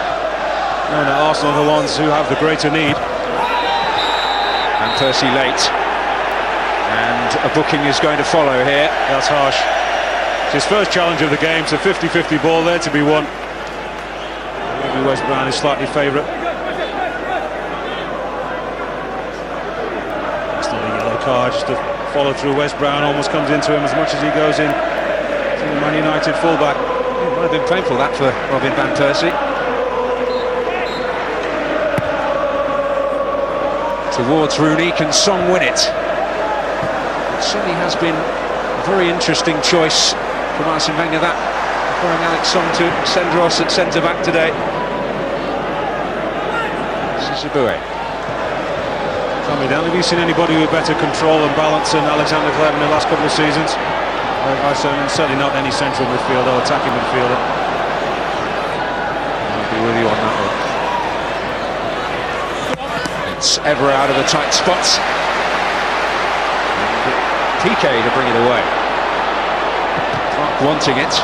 knowing that Arsenal are the ones who have the greater need. And Percy late. And a booking is going to follow here. That's harsh. It's his first challenge of the game. It's a 50-50 ball there to be won. Maybe Wes Brown is slightly favourite. That's not a yellow card, just a follow through. Wes Brown almost comes into him as much as he goes in to the Man United fullback. It might have been painful that for Robin van Persie. Towards Rooney, can Song win it? It certainly has been a very interesting choice from Arsene Wenger, that throwing Alex Song to Sendros at centre-back today. This is Aboué. Tommy Dan, have you seen anybody with better control and balance than Alexander Kleber in the last couple of seasons? I certainly not any central midfielder or attacking midfielder. I'll be with you on that one. It's Evra out of a tight spot. And Piqué to bring it away. Clark wanting it.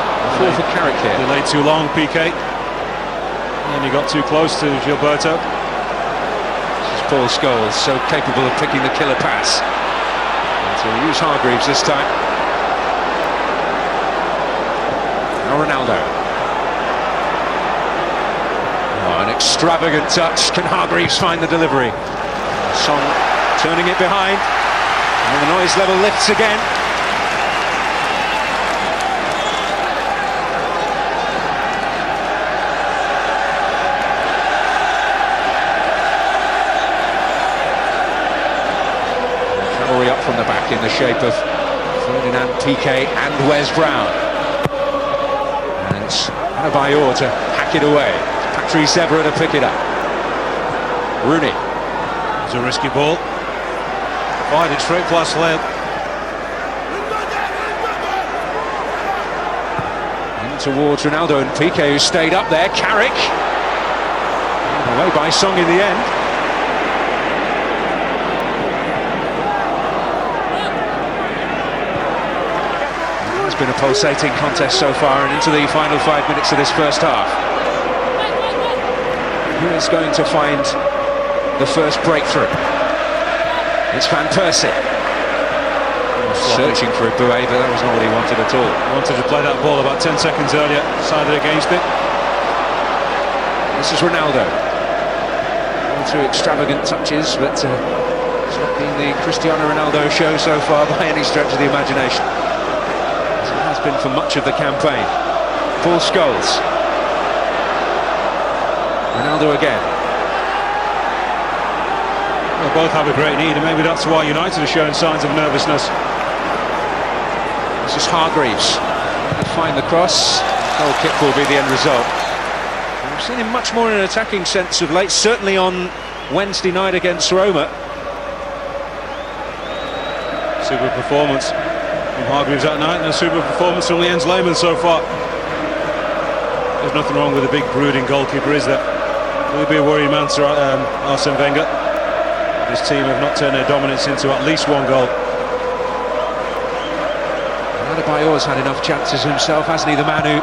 Fall for Carrick here. Delayed too long, Piqué. And he got too close to Gilberto. Paul Scholes, so capable of picking the killer pass. And so he'll use Hargreaves this time. Now Ronaldo. Oh, an extravagant touch. Can Hargreaves find the delivery? Song turning it behind. And the noise level lifts again. Up from the back in the shape of Ferdinand, Piqué and Wes Brown. And Adebayor to hack it away. Patrice Evra to pick it up. Rooney. It's a risky ball. Fired it straight past Leo. In towards Ronaldo and Piqué, who stayed up there. Carrick. Away by Song in the end. It's been a pulsating contest so far, and into the final 5 minutes of this first half. Who is going to find the first breakthrough? It's Van Persie. Searching for Aboué, but that was not what he wanted at all. Wanted to play that ball about 10 seconds earlier, decided against it. This is Ronaldo. One, two extravagant touches, but it's not been the Cristiano Ronaldo show so far by any stretch of the imagination. Been for much of the campaign. Paul Scholes. Ronaldo again. They both have a great need, and maybe that's why United are showing signs of nervousness. This is Hargreaves. He'll find the cross. Goal kick will be the end result. We've seen him much more in an attacking sense of late, certainly on Wednesday night against Roma. Super performance from Hargreaves that night, and a super performance from Jens Lehmann so far. There's nothing wrong with a big brooding goalkeeper, is there? Will he be a worrying man to Arsene Wenger? His team have not turned their dominance into at least one goal. Adebayor's had enough chances himself, hasn't he? The man who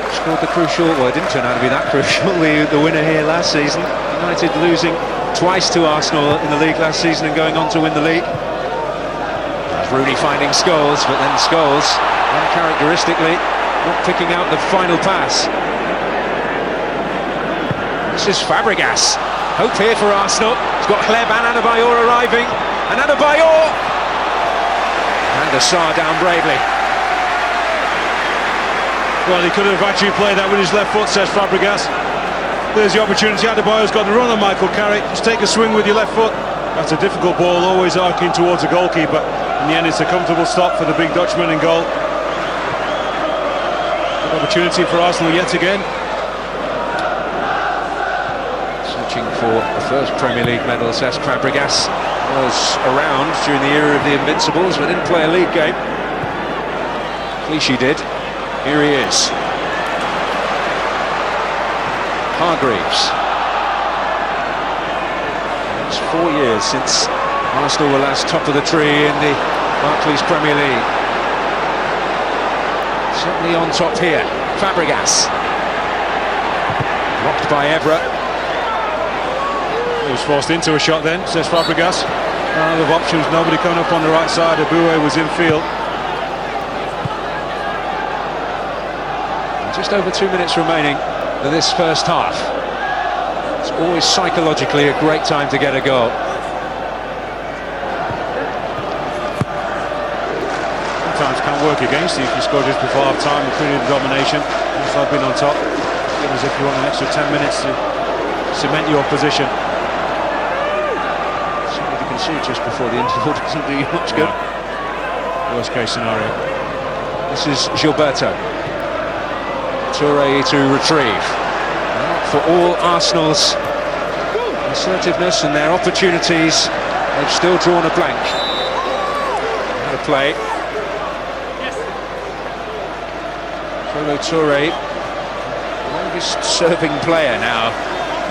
scored the crucial, well, it didn't turn out to be that crucial, the winner here last season. United losing twice to Arsenal in the league last season and going on to win the league. Rooney finding Scholes, but then Scholes, uncharacteristically, not picking out the final pass. This is Fabregas. Hope here for Arsenal. He's got Hleb and Adebayor arriving. And Adebayor! And Assar down bravely. Well, he could have actually played that with his left foot, says Fabregas. There's the opportunity. Adebayor's got the run on Michael Carrick. Just take a swing with your left foot. That's a difficult ball, always arcing towards a goalkeeper. In the end, it's a comfortable stop for the big Dutchman in goal. Good opportunity for Arsenal yet again. Searching for the first Premier League medal, says Fabregas. Was around during the era of the Invincibles, but didn't play a league game. Clichy did. Here he is. Hargreaves. It's 4 years since Arsenal were last top of the tree in the Barclays Premier League. Certainly on top here. Fabregas. Blocked by Evra. He was forced into a shot then, says Fabregas. None of options, nobody coming up on the right side. Aboué was in field. Just over 2 minutes remaining for this first half. It's always psychologically a great time to get a goal. Sometimes can work against you if you score just before half time, including the domination. Looks like being on top. Feel as if you want an extra 10 minutes to cement your position. Certainly to concede just before the interval doesn't do you much good. Worst case scenario. This is Gilberto. Touré to retrieve. For all Arsenal's assertiveness and their opportunities, they've still drawn a blank. Out of play. Kolo Touré, longest serving player now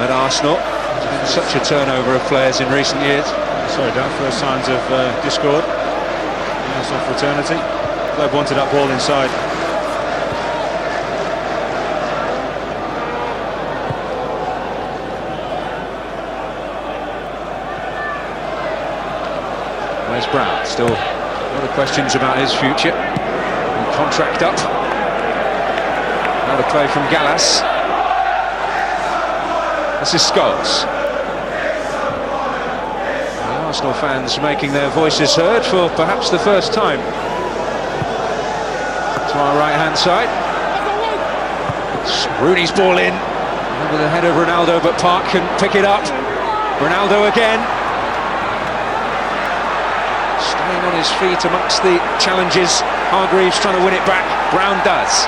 at Arsenal. There's been such a turnover of players in recent years. Sorry, Dan, first signs of discord. Arsenal fraternity. Hleb wanted that ball inside. Where's Brown? Still a lot of questions about his future. Contract up. Another play from Gallas. This is Scholes. The Arsenal fans making their voices heard for perhaps the first time. To our right-hand side. It's Rooney's ball in. Over the head of Ronaldo, but Park can pick it up. Ronaldo again. Staying on his feet amongst the challenges. Hargreaves trying to win it back. Brown does.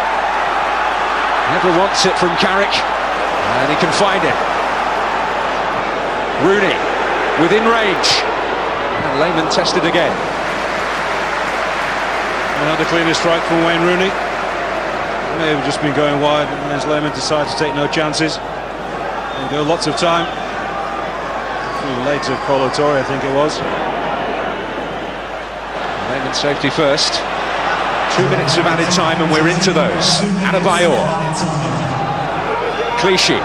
Never wants it from Carrick. And he can find it. Rooney within range. And Lehmann tested again. Another cleaner strike from Wayne Rooney. May have just been going wide as Lehmann decided to take no chances. And go lots of time. Through the legs of Kolo Touré, I think it was. Lehmann safety first. 2 minutes of added time and we're into those. Adebayor. Clichy.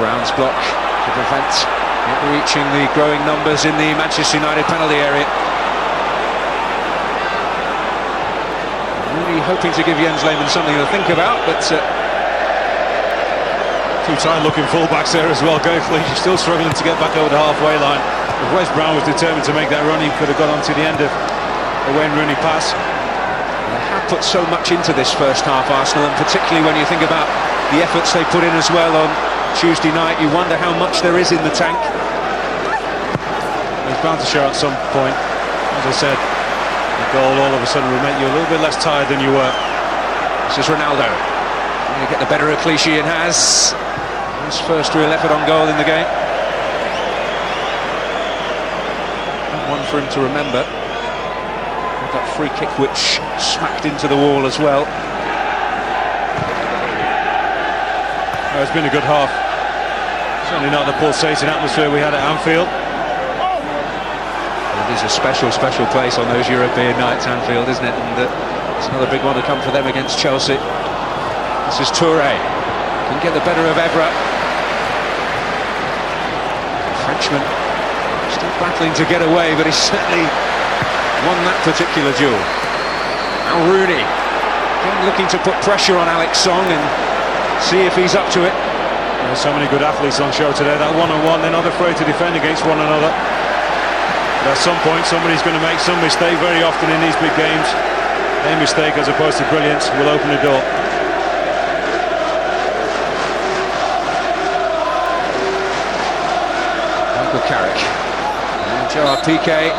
Brown's block to prevent it reaching the growing numbers in the Manchester United penalty area. Really hoping to give Jens Lehmann something to think about, but two tight-looking fullbacks there as well. Clichy still struggling to get back over the halfway line. If Wes Brown was determined to make that run, he could have got on to the end of the Wayne Rooney pass. They have put so much into this first half, Arsenal, and particularly when you think about the efforts they put in as well on Tuesday night, you wonder how much there is in the tank. He's bound to show at some point. As I said, the goal all of a sudden will make you a little bit less tired than you were. This is Ronaldo. Going to get the better of Clichy and has his first real effort on goal in the game. One for him to remember. That free kick which smacked into the wall as well. It's been a good half. Certainly not the pulsating atmosphere we had at Anfield. Well, it is a special place on those European nights, Anfield, isn't it? And it's another big one to come for them against Chelsea. This is Touré. Can get the better of Evra. Dutchman. Still battling to get away, but he's certainly won that particular duel. Now Rooney, again looking to put pressure on Alex Song and see if he's up to it. There's so many good athletes on show today. That one-on-one, they're not afraid to defend against one another. But at some point, somebody's going to make some mistake. Very often in these big games, a mistake as opposed to brilliance will open the door. Michael Carrick and Gerard Piqué.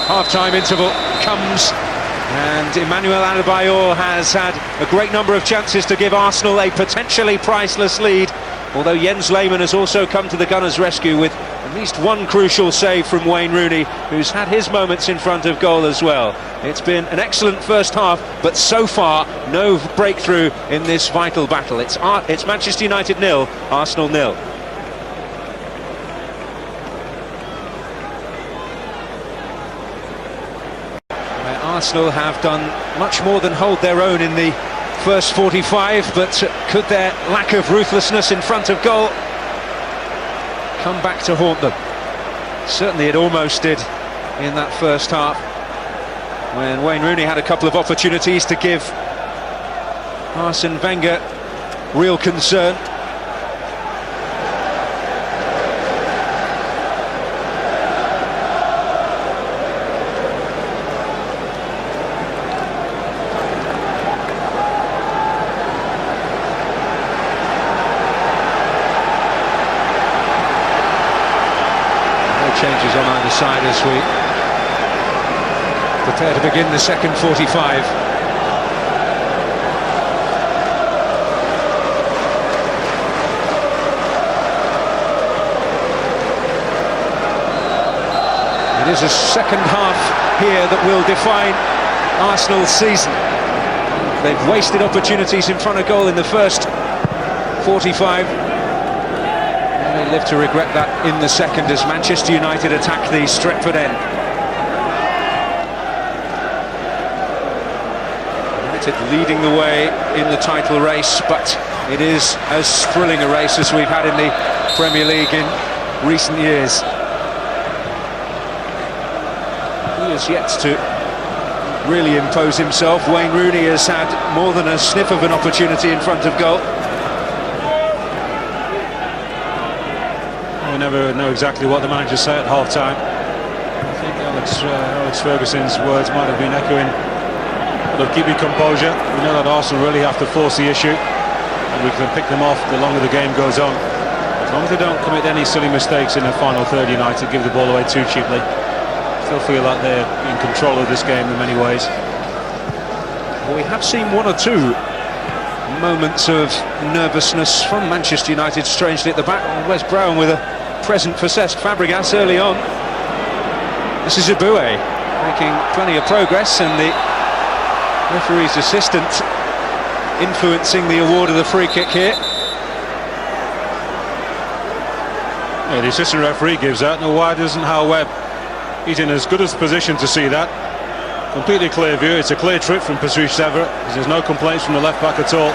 Half-time interval comes, and Emmanuel Adebayor has had a great number of chances to give Arsenal a potentially priceless lead, although Jens Lehmann has also come to the Gunners' rescue with at least one crucial save from Wayne Rooney, who's had his moments in front of goal as well. It's been an excellent first half, but so far no breakthrough in this vital battle. It's Manchester United 0, Arsenal 0. Arsenal have done much more than hold their own in the first 45, but could their lack of ruthlessness in front of goal come back to haunt them? Certainly it almost did in that first half, when Wayne Rooney had a couple of opportunities to give Arsene Wenger real concern. Changes on either side as we prepare to begin the second 45. It is a second half here that will define Arsenal's season. They've wasted opportunities in front of goal in the first 45. They live to regret that in the second as Manchester United attack the Stretford end. United leading the way in the title race, but it is as thrilling a race as we've had in the Premier League in recent years. He has yet to really impose himself. Wayne Rooney has had more than a sniff of an opportunity in front of goal. We never know exactly what the managers say at half-time. I think Alex Ferguson's words might have been echoing, "Look, keep your composure. We know that Arsenal really have to force the issue, and we can pick them off the longer the game goes on. As long as they don't commit any silly mistakes in the final third, United give the ball away too cheaply. Still feel like they're in control of this game in many ways." Well, we have seen one or two moments of nervousness from Manchester United, strangely, at the back. Wes Brown with a present for Cesc Fabregas early on. This is Abue making plenty of progress, and the referee's assistant influencing the award of the free kick here. Yeah, the assistant referee gives that. Now, why doesn't Hal Webb? He's in as good a position to see that. Completely clear view. It's a clear trip from Patrice Evra. There's no complaints from the left back at all.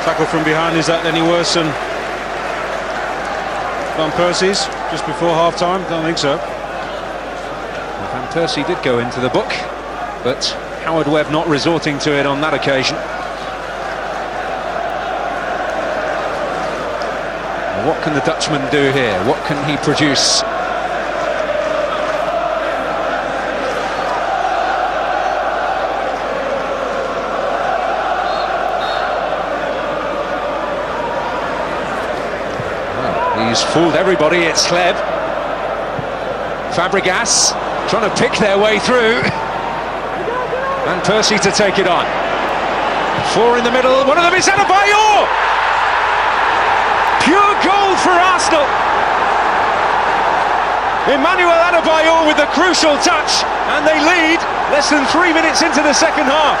Tackle from behind, is that any worse than Van Persie's just before half-time? Don't think so. Well, Van Persie did go into the book, but Howard Webb not resorting to it on that occasion. Well, what can the Dutchman do here? What can he produce? He's fooled everybody. It's Hleb. Fabregas trying to pick their way through. Van Persie to take it on. Four in the middle. One of them is Adebayor. Pure goal for Arsenal. Emmanuel Adebayor with the crucial touch, and they lead less than 3 minutes into the second half.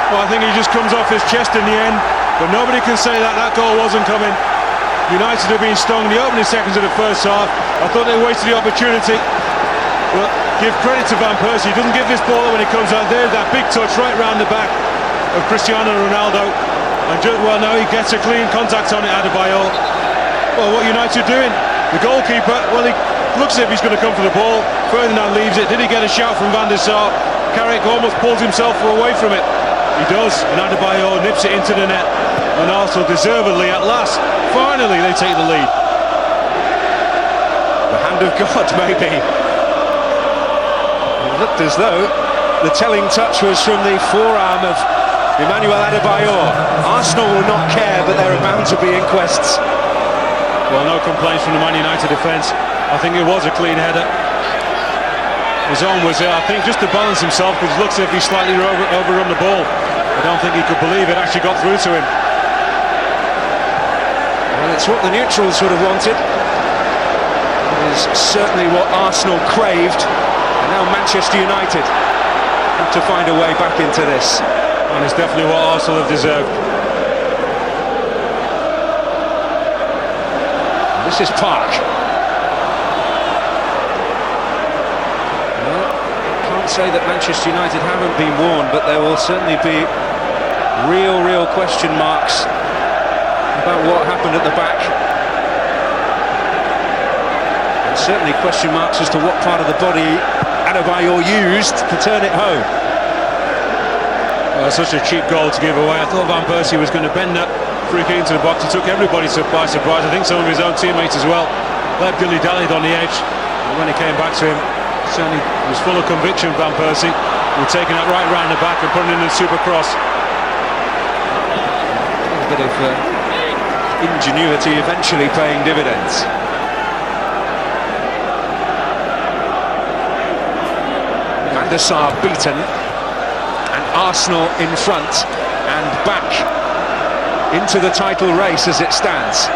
Well, I think he just comes off his chest in the end, but nobody can say that that goal wasn't coming. United have been stung in the opening seconds of the first half. I thought they wasted the opportunity. But give credit to Van Persie. He doesn't give this ball when it comes out there. That big touch right round the back of Cristiano Ronaldo. And well, now he gets a clean contact on it, Adebayor. Well, what United doing? The goalkeeper, well, he looks as if he's going to come for the ball. Ferdinand leaves it. Did he get a shout from Van der Sar? Carrick almost pulls himself away from it. He does, and Adebayor nips it into the net. And Arsenal deservedly, at last, finally they take the lead. The hand of God, maybe. It looked as though the telling touch was from the forearm of Emmanuel Adebayor. Arsenal will not care, but there are bound to be inquests. Well, no complaints from the Man United defence. I think it was a clean header. His own was, I think, just to balance himself, because it looks as if he slightly overrun the ball. I don't think he could believe it actually got through to him. Well, it's what the neutrals would have wanted. It is certainly what Arsenal craved. And now Manchester United have to find a way back into this. And it's definitely what Arsenal have deserved. This is Park. Well, can't say that Manchester United haven't been warned, but there will certainly be real question marks about what happened at the back. And certainly question marks as to what part of the body Adebayor used to turn it home. Well, such a cheap goal to give away. I thought Van Persie was going to bend that free kick into the box. He took everybody by surprise. I think some of his own teammates as well. Let dilly-dallied on the edge. And when it came back to him, certainly was full of conviction, Van Persie. We're taking that right round the back and putting it in the super cross. A bit of ingenuity eventually paying dividends. Van der Sar beaten. Arsenal in front and back into the title race as it stands.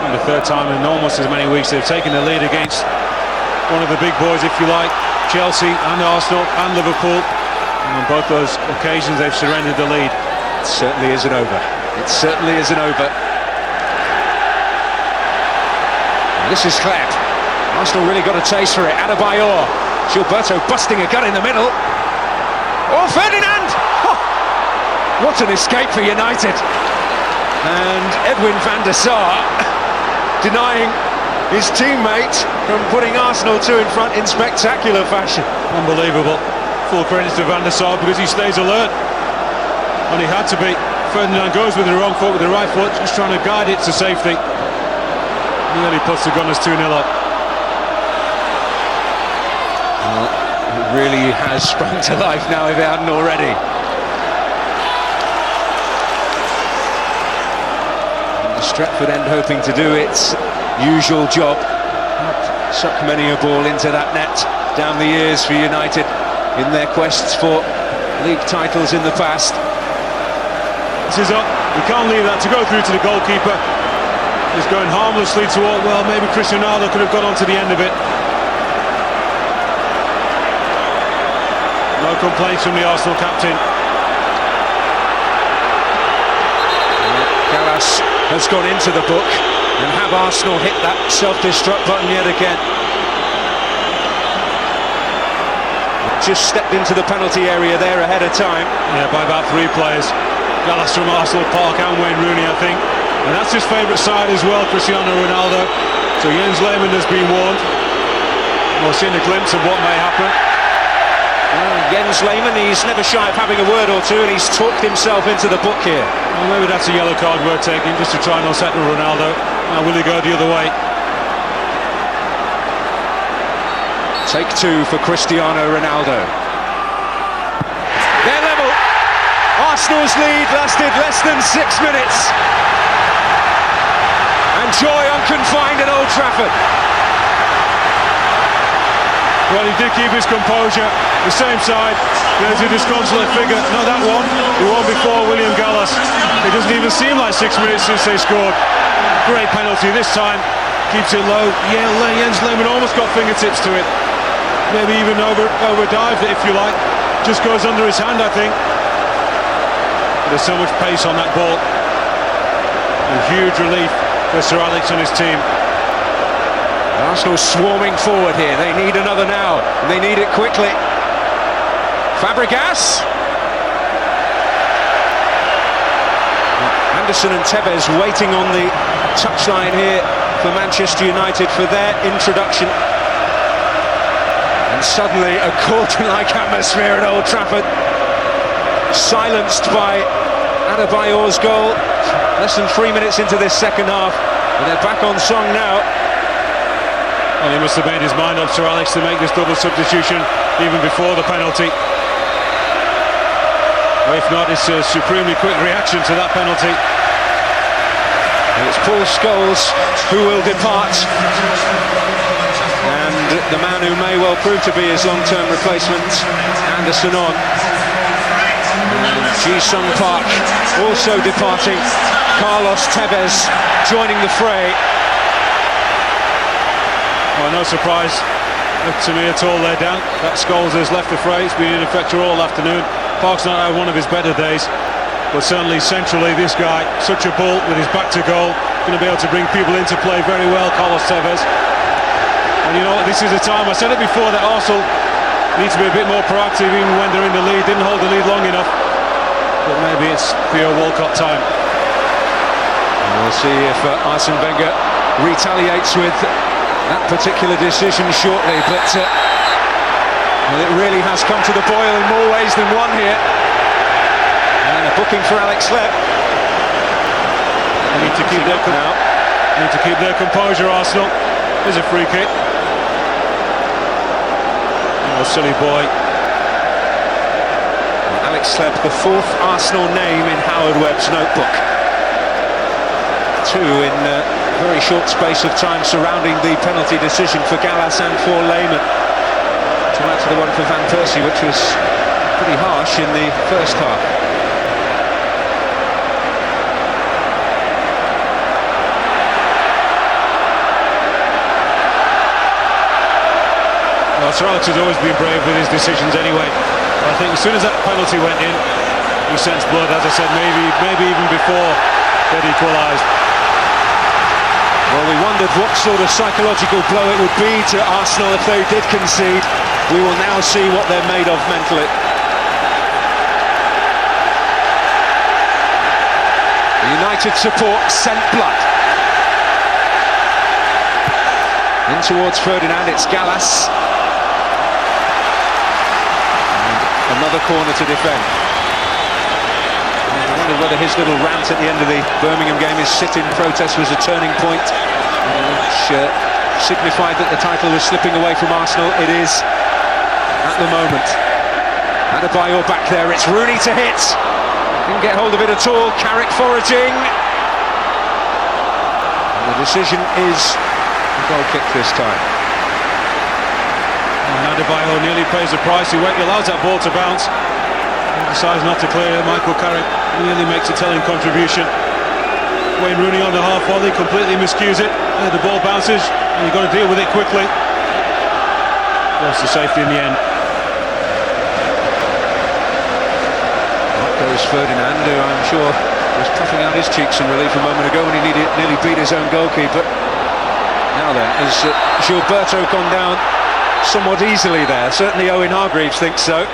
And the third time in almost as many weeks they've taken the lead against one of the big boys, if you like, Chelsea and Arsenal and Liverpool. And on both those occasions they've surrendered the lead. It certainly isn't over. It certainly isn't over. And this is Kleb. Arsenal really got a taste for it. Adebayor. Gilberto busting a gut in the middle. Oh, Ferdinand! Oh, what an escape for United. And Edwin van der Sar denying his teammate from putting Arsenal 2 in front in spectacular fashion. Unbelievable. Full credit to Van der Sar because he stays alert. And he had to be. Ferdinand goes with the wrong foot, with the right foot, just trying to guide it to safety. Nearly puts the Gunners 2-0 up. Really has sprung to life now if it hadn't already. And the Stretford end hoping to do its usual job. Not suck many a ball into that net down the years for United in their quests for league titles in the past. This is up. You can't leave that to go through to the goalkeeper. He's going harmlessly toward, well, maybe Cristiano Ronaldo could have got onto the end of it. No complaints from the Arsenal captain. Gallas has gone into the book, and have Arsenal hit that self-destruct button yet again. Just stepped into the penalty area there ahead of time. Yeah, by about 3 players. Gallas from Arsenal, Park and Wayne Rooney, I think. And that's his favourite side as well, Cristiano Ronaldo. So Jens Lehmann has been warned. We've seen a glimpse of what may happen. Jens Lehmann, he's never shy of having a word or two, and he's talked himself into the book here. Well, maybe that's a yellow card worth taking, just to try and unsettle Ronaldo. Now will he go the other way? Take 2 for Cristiano Ronaldo. They're level. Arsenal's lead lasted less than 6 minutes. And joy unconfined at Old Trafford. Well, he did keep his composure. The same side, there's a disconsolate figure. No, that one, the one before William Gallas. It doesn't even seem like 6 minutes since they scored. Great penalty this time. Keeps it low. Yeah, Jens Lehmann almost got fingertips to it. Maybe even overdived it, if you like. Just goes under his hand, I think. There's so much pace on that ball. A huge relief for Sir Alex and his team. Arsenal swarming forward here. They need another now, and they need it quickly. Fabregas. Henderson and Tevez waiting on the touchline here for Manchester United for their introduction. And suddenly a cauldron-like atmosphere at Old Trafford, silenced by Adebayor's goal less than 3 minutes into this second half, and they're back on song now. Well, he must have made his mind up, Sir Alex, to make this double substitution even before the penalty. Or if not, it's a supremely quick reaction to that penalty. And it's Paul Scholes who will depart, and the man who may well prove to be his long-term replacement, Anderson on. Ji-sung Park also departing. Carlos Tevez joining the fray. Well, no surprise to me at all there, Dan. That Scholes has left the fray. It's been ineffectual all afternoon. Park's not had one of his better days, but certainly centrally this guy, such a bull with his back to goal, going to be able to bring people into play very well, Carlos Tevez. And you know what, this is the time, I said it before, that Arsenal need to be a bit more proactive even when they're in the lead. Didn't hold the lead long enough, but maybe it's Theo Walcott time. And we'll see if Arsene Wenger retaliates with that particular decision shortly, but well, it really has come to the boil in more ways than one here. And a booking for Alex Hleb. They need to keep their composure, Arsenal. There's a free kick. Oh, silly boy. Alex Hleb, the fourth Arsenal name in Howard Webb's notebook. Two in a very short space of time surrounding the penalty decision for Gallas and for Lehmann. To add to the one for Van Persie, which was pretty harsh in the first half. Well, Sir Alex has always been brave with his decisions anyway. I think as soon as that penalty went in, he sensed blood, as I said, maybe even before they'd equalised. Well, we wondered what sort of psychological blow it would be to Arsenal if they did concede. We will now see what they're made of mentally. The United support sent blood. In towards Ferdinand, it's Gallas. And another corner to defend. I wonder whether his little rant at the end of the Birmingham game, his sit-in protest, was a turning point, which signified that the title was slipping away from Arsenal. It is at the moment. Adebayor back there, it's Rooney to hit. Didn't get hold of it at all. Carrick foraging. And the decision is a goal kick this time. And Adebayor nearly pays the price. He allows that ball to bounce. He decides not to clear it. Michael Carrick nearly makes a telling contribution. Wayne Rooney on the half volley completely miscues it. The ball bounces and you've got to deal with it quickly. Lost the safety in the end. Up goes Ferdinand, who I'm sure was puffing out his cheeks in relief a moment ago when he nearly beat his own goalkeeper. Now then, has Gilberto gone down somewhat easily there? Certainly Owen Hargreaves thinks so.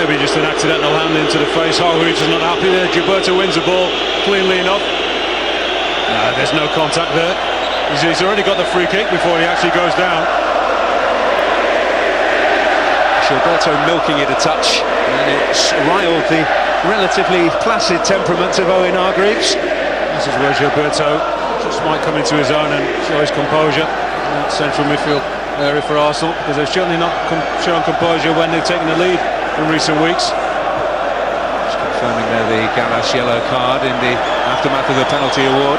Maybe just an accidental hand into the face. Hargreaves is not happy there. Gilberto wins the ball cleanly enough. No, there's no contact there. He's already got the free kick before he actually goes down. Gilberto milking it a touch, and it's riled the relatively placid temperament of Owen Hargreaves. This is where Gilberto just might come into his own and show his composure in that central midfield area for Arsenal, because they've certainly not shown composure when they've taken the lead in recent weeks. Just confirming there the Gallas yellow card in the aftermath of the penalty award.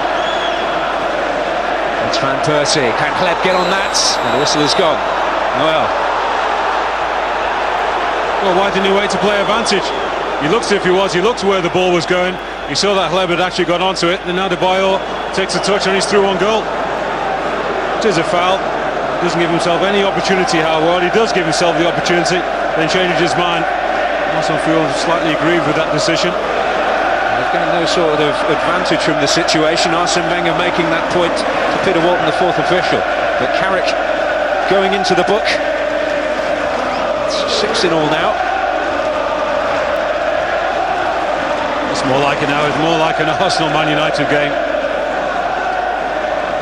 It's Van Persie. Can Hleb get on that? And the whistle is gone. Well, why didn't he wait to play advantage? He looked as if he looked where the ball was going. He saw that Hleb had actually got onto it. Then Adebayor takes a touch and he's through on goal. It is a foul. Doesn't give himself any opportunity, however. He does give himself the opportunity, then changes his mind. Arsenal feel slightly aggrieved with that decision. They've got no sort of advantage from the situation. Arsene Wenger making that point to Peter Walton, the fourth official. But Carrick going into the book. It's 6 in all now. It's more like it now. It's more like an Arsenal-Man United game.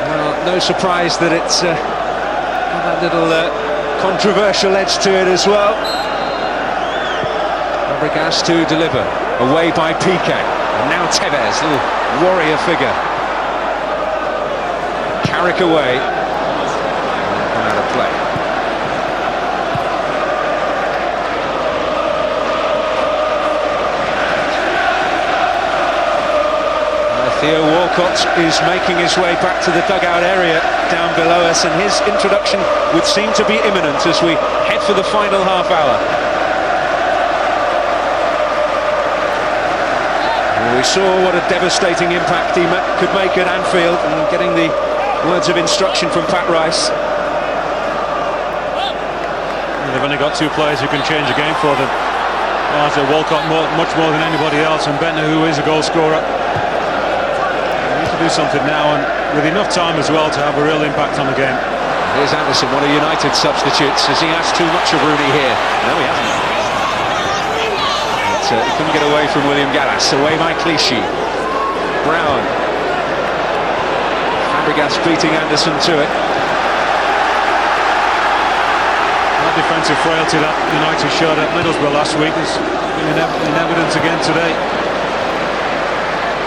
Well, no surprise that it's got that little controversial edge to it as well. Fabregas to deliver, away by Piqué, and now Tevez, little warrior figure. Carrick away, and gone out of play. Theo Walcott is making his way back to the dugout area down below us, and his introduction would seem to be imminent as we head for the final half hour. Well, we saw what a devastating impact he could make at Anfield, and getting the words of instruction from Pat Rice. They've only got 2 players who can change the game for them. Walcott much more than anybody else, and Bentner, who is a goal scorer. Do something now, and with enough time as well to have a real impact on the game. Here's Anderson, one of United's substitutes. Has he asked too much of Rooney here? No, he hasn't. But, he couldn't get away from William Gallas. Away by Clichy. Brown. Fabregas beating Anderson to it. That defensive frailty that United showed at Middlesbrough last week is in evidence again today.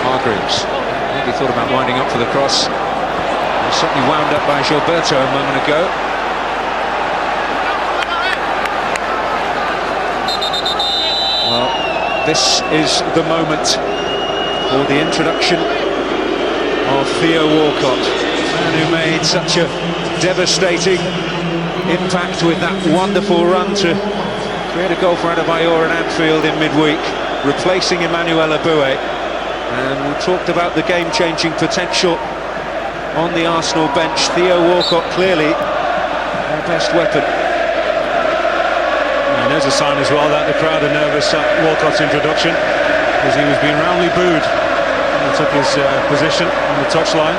Hargreaves. Maybe thought about winding up for the cross. He was certainly wound up by Gilberto a moment ago. Well, this is the moment for the introduction of Theo Walcott, the man who made such a devastating impact with that wonderful run to create a goal for Adebayor and Anfield in midweek, replacing Emmanuel Aboué. And we talked about the game-changing potential on the Arsenal bench. Theo Walcott clearly their best weapon. And there's a sign as well that the crowd are nervous at Walcott's introduction, because he was being roundly booed when he took his position on the touchline.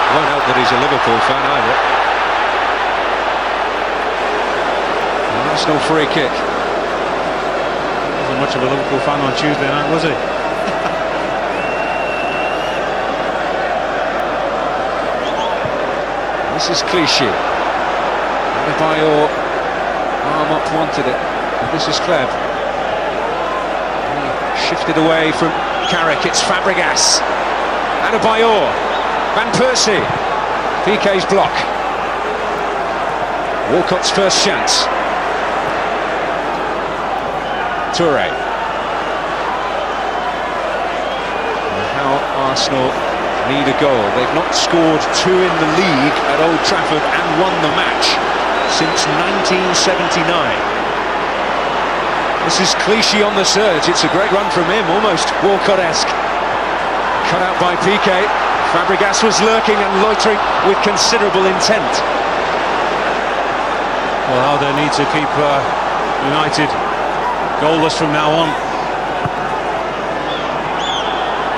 Won't help that he's a Liverpool fan either. An Arsenal free kick. Wasn't much of a Liverpool fan on Tuesday night, was he? This is Clichy. Adebayor, arm up, wanted it. And this is Cleb. Shifted away from Carrick. It's Fabregas. Adebayor. Van Persie. Piqué's block. Walcott's first chance. Touré. And how Arsenal need a goal. They've not scored 2 in the league at Old Trafford and won the match since 1979. This is Clichy on the surge. It's a great run from him, almost Walcott-esque. Cut out by Piqué. Fabregas was lurking and loitering with considerable intent. Well, how they need to keep United goalless from now on.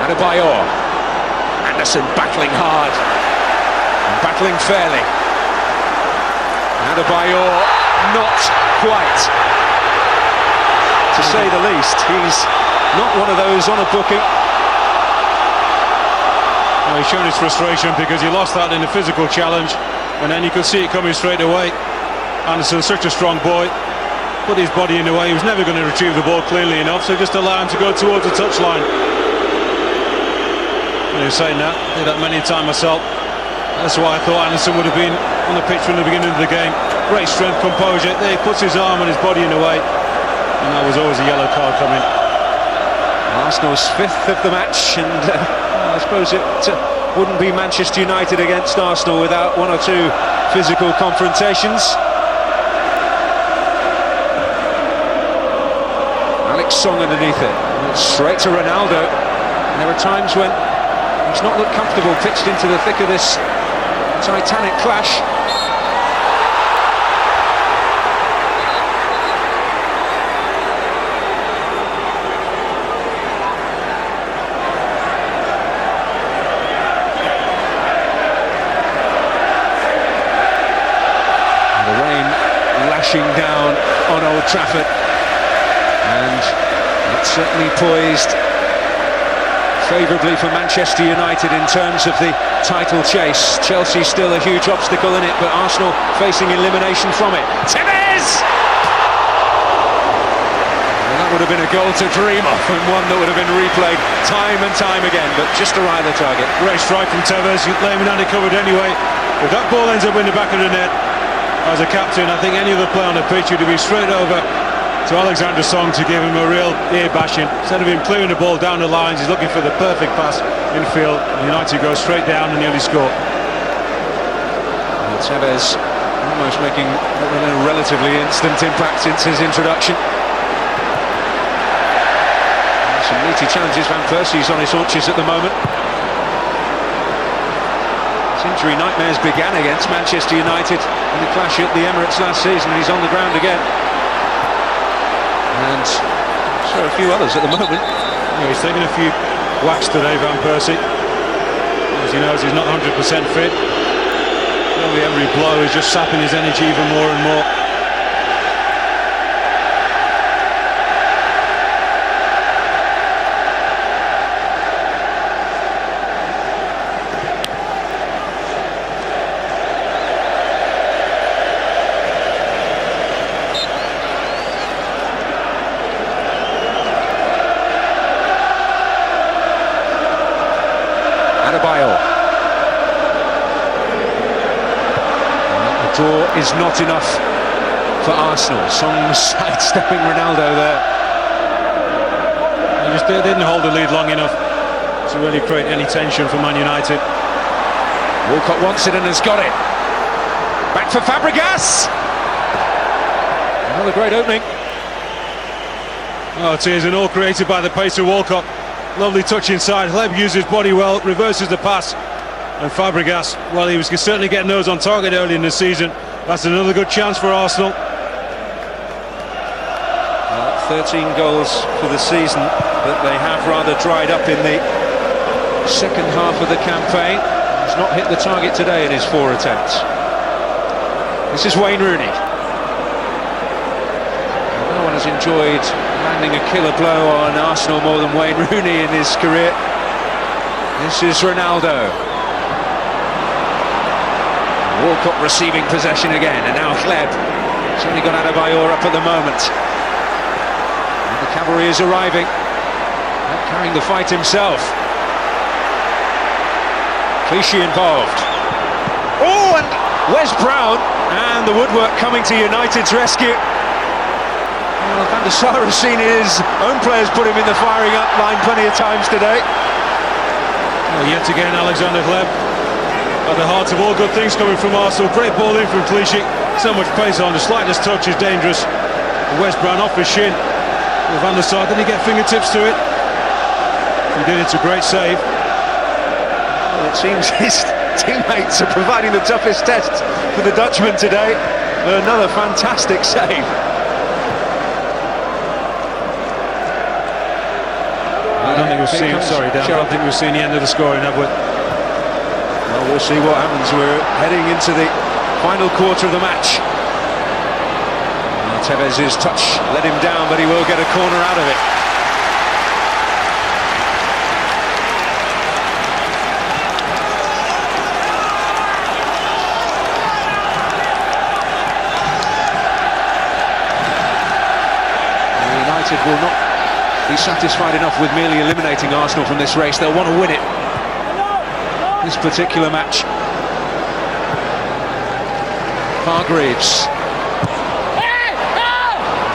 Adebayor. Anderson battling hard and battling fairly. Adebayor not quite, to say the least. He's not one of those on a booking. Well, he's shown his frustration because he lost that in a physical challenge, and then you could see it coming straight away. Anderson's such a strong boy, put his body in the way. He was never going to retrieve the ball cleanly enough, so just allow him to go towards the touchline. He was saying that, I did that many times myself. That's why I thought Anderson would have been on the pitch from the beginning of the game. Great strength, composure. There he puts his arm and his body in the way, and that was always a yellow card coming. Arsenal's 5th of the match, and I suppose it wouldn't be Manchester United against Arsenal without 1 or 2 physical confrontations. Alex Song underneath it, straight to Ronaldo. And there are times when he's not looked comfortable pitched into the thick of this titanic clash. And the rain lashing down Trafford, and it's certainly poised favourably for Manchester United in terms of the title chase. Chelsea still a huge obstacle in it, but Arsenal facing elimination from it. Tevez! Well, that would have been a goal to dream of, and one that would have been replayed time and time again, but just awry the target. Great strike from Tevez, Layman had it covered anyway. If that ball ends up in the back of the net, as a captain, I think any other player on the pitch would be straight over to Alexander Song to give him a real ear bashing. Instead of him clearing the ball down the lines, he's looking for the perfect pass infield. United go straight down and nearly score. Well, Tevez almost making a relatively instant impact since his introduction. Some meaty challenges. Van Persie's on his haunches at the moment. His injury nightmares began against Manchester United in the clash at the Emirates last season. He's on the ground again. And so a few others at the moment. Yeah, he's taken a few whacks today, Van Persie. As he knows, he's not 100% fit. Probably every blow is just sapping his energy even more and more. The draw is not enough for Arsenal. Song sidestepping Ronaldo there. They didn't hold the lead long enough to really create any tension for Man United. Walcott wants it and has got it. Back for Fabregas. Another great opening. Oh, tears and all created by the pace of Walcott. Lovely touch inside. Hleb used his body well, reverses the pass. And Fabregas, well, he was certainly getting those on target early in the season. That's another good chance for Arsenal. 13 goals for the season, but they have rather dried up in the second half of the campaign. He's not hit the target today in his 4 attempts. This is Wayne Rooney. No one has enjoyed landing a killer blow on Arsenal more than Wayne Rooney in his career. This is Ronaldo. Walcott receiving possession again, and now Hleb. He's only got Adebayor up at the moment. And the cavalry is arriving, not carrying the fight himself. Clichy involved. Oh, and Wes Brown, and the woodwork coming to United's rescue. Well, Van der Sar has seen his own players put him in the firing up line plenty of times today. Well, yet again, Alexander Hleb at the heart of all good things coming from Arsenal. Great ball in from Clichy. So much pace on, the slightest touch is dangerous. Wes Brown off his shin. Well, Van der Sar, did he get fingertips to it? He did, it's a great save. Well, it seems his teammates are providing the toughest test for the Dutchman today. Another fantastic save. I don't think we've seen, sorry Dan, I don't think we've seen the end of the scoring, have we? Well, we'll see what happens. We're heading into the final quarter of the match. Tevez's touch let him down, but he will get a corner out of it. United will not be satisfied enough with merely eliminating Arsenal from this race. They'll want to win it. This particular match. Hargreaves. In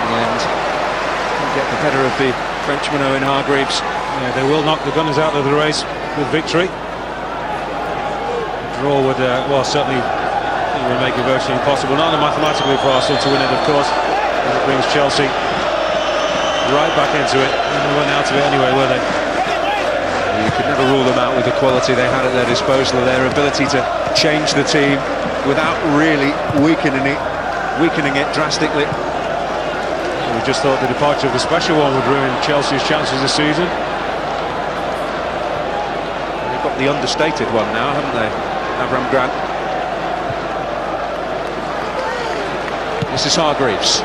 the end, can't get the better of the Frenchman Owen Hargreaves. Yeah, they will knock the Gunners out of the race with victory. A draw would, well, certainly it would make it virtually impossible. Not mathematically for Arsenal to win it, of course. As it brings Chelsea right back into it. And they weren't out of it anyway, were they? You could never rule them out with the quality they had at their disposal, their ability to change the team without really weakening it drastically. We just thought the departure of the special one would ruin Chelsea's chances this season. They've got the understated one now, haven't they? Avram Grant. This is Hargreaves.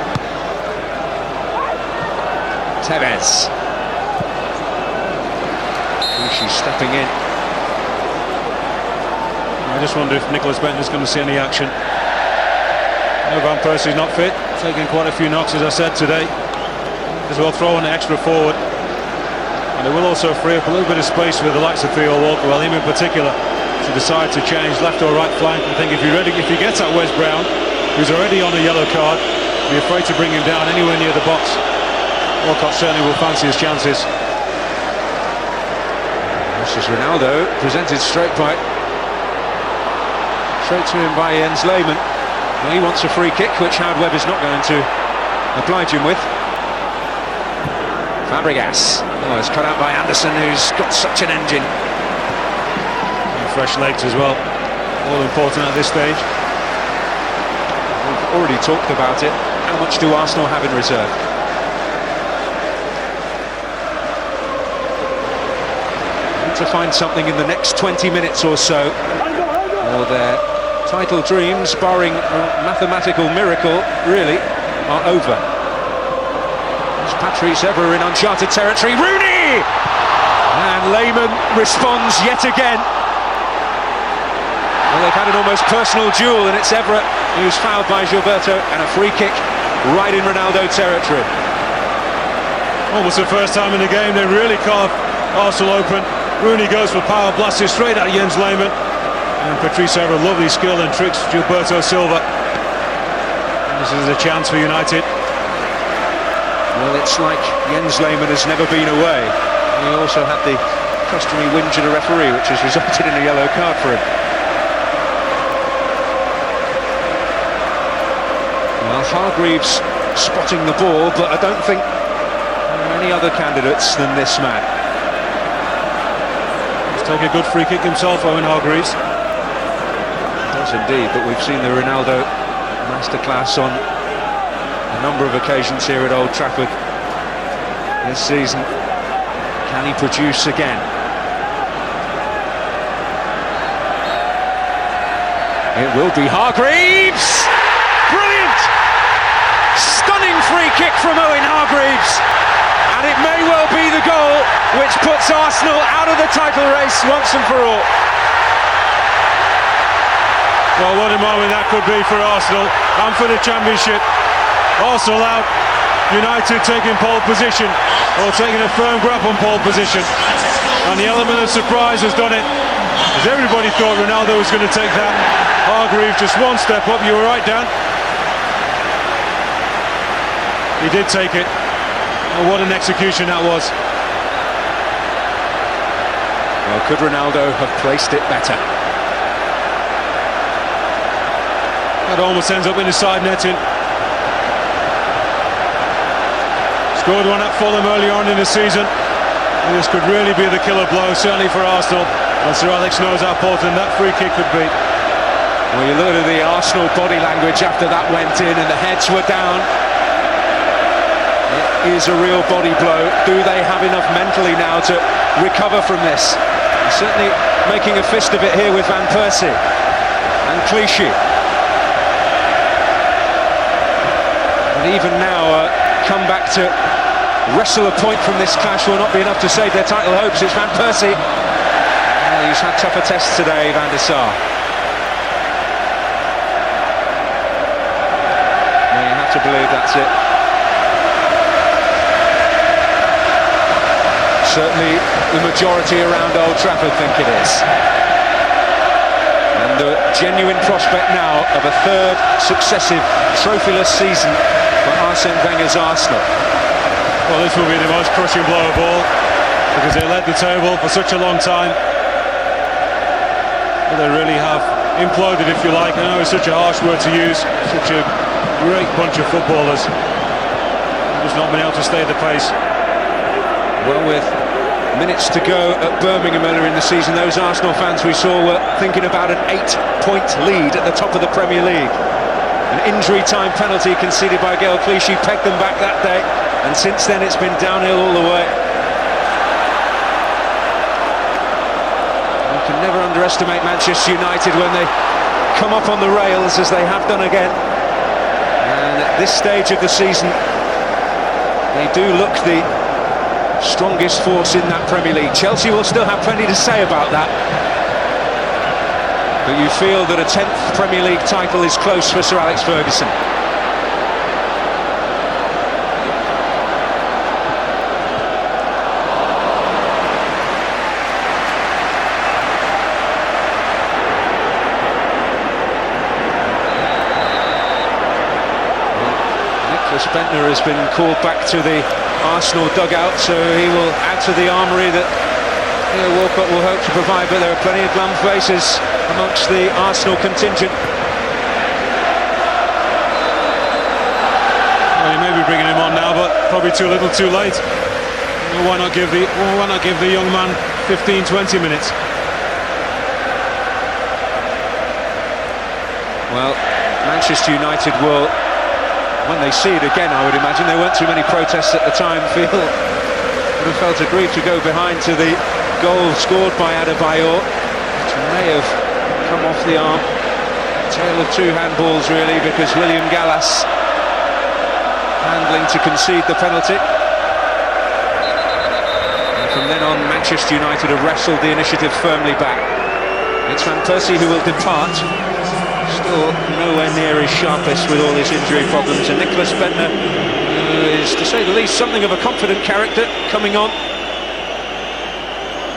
Tevez. She's stepping in. I just wonder if Nicholas Bendtner's going to see any action. No, Van Persie's not fit, taking quite a few knocks, as I said today. As well throw an extra forward. And it will also free up a little bit of space for the likes of Theo Walker, well, him in particular, to decide to change left or right flank. I think if he gets that Wes Brown, who's already on a yellow card, be afraid to bring him down anywhere near the box. Walcott certainly will fancy his chances. This is Ronaldo, presented straight to him by Jens Lehmann. Well, he wants a free kick, which Howard Webb is not going to oblige him with. Fabregas. Oh, it's cut out by Anderson, who's got such an engine. And fresh legs as well, all important at this stage. We've already talked about it. How much do Arsenal have in reserve? To find something in the next 20 minutes or so, or their title dreams, barring a mathematical miracle, really, are over. It's Patrice Evra in uncharted territory. Rooney! And Lehmann responds yet again. Well, they've had an almost personal duel, and it's Evra who's fouled by Gilberto, and a free kick right in Ronaldo territory. Almost the first time in the game they really carved Arsenal open. Rooney goes for power, blasted straight at Jens Lehmann, and Patrice Evra, lovely skill and tricks Gilberto Silva. And this is a chance for United. Well, it's like Jens Lehmann has never been away. He also had the customary whinge at a referee, which has resulted in a yellow card for him. Well, Hargreaves spotting the ball, but I don't think there are any other candidates than this man. Take a good free kick himself, Owen Hargreaves. Does indeed, but we've seen the Ronaldo masterclass on a number of occasions here at Old Trafford this season. Can he produce again? It will be Hargreaves! Brilliant! Stunning free kick from Owen Hargreaves! And it may well be the goal which puts Arsenal out of the title race once and for all. Well, what a moment that could be for Arsenal and for the Championship. Arsenal out, United taking pole position, or taking a firm grab on pole position. And the element of surprise has done it, as everybody thought Ronaldo was going to take that. Hargreaves just one step up. You were right, Dan. He did take it. Oh, what an execution that was. Well, could Ronaldo have placed it better? That almost ends up in the side netting. Scored one at Fulham early on in the season. And this could really be the killer blow, certainly for Arsenal. And Sir Alex knows how important that free kick could be. Well, you look at the Arsenal body language after that went in, and the heads were down. It is a real body blow. Do they have enough mentally now to recover from this? They're certainly making a fist of it here with Van Persie and Clichy. And even now, come back to wrestle a point from this clash will not be enough to save their title hopes. It's Van Persie. Well, he's had tougher tests today, Van der Sar. Well, you have to believe that's it. Certainly the majority around Old Trafford think it is. And the genuine prospect now of a third successive trophyless season for Arsene Wenger's Arsenal. Well, this will be the most crushing blow of all, because they led the table for such a long time. But they really have imploded, if you like. I know it's such a harsh word to use. Such a great bunch of footballers. They've just not been able to stay the pace. Well, with minutes to go at Birmingham earlier in the season, those Arsenal fans we saw were thinking about an 8-point lead at the top of the Premier League. An injury time penalty conceded by Gaël Clichy pegged them back that day, and since then it's been downhill all the way. You can never underestimate Manchester United when they come up on the rails, as they have done again. And at this stage of the season, they do look the strongest force in that Premier League. Chelsea will still have plenty to say about that. But you feel that a 10th Premier League title is close for Sir Alex Ferguson. Nicklas Bendtner has been called back to the Arsenal dugout, so he will add to the armoury that Walcott will hope to provide, but there are plenty of glum faces amongst the Arsenal contingent. Well, you may be bringing him on now, but probably too little too late. Well, why not give the young man 15-20 minutes? Well, Manchester United will, when they see it again, I would imagine, there weren't too many protests at the time, would have felt aggrieved to go behind to the goal scored by Adebayor, which may have come off the arm. Tale of two handballs, really, because William Gallas handling to concede the penalty. And from then on, Manchester United have wrestled the initiative firmly back. It's Van Persie who will depart. Still nowhere near his sharpest with all his injury problems, and Nicklas Bendtner is, to say the least, something of a confident character coming on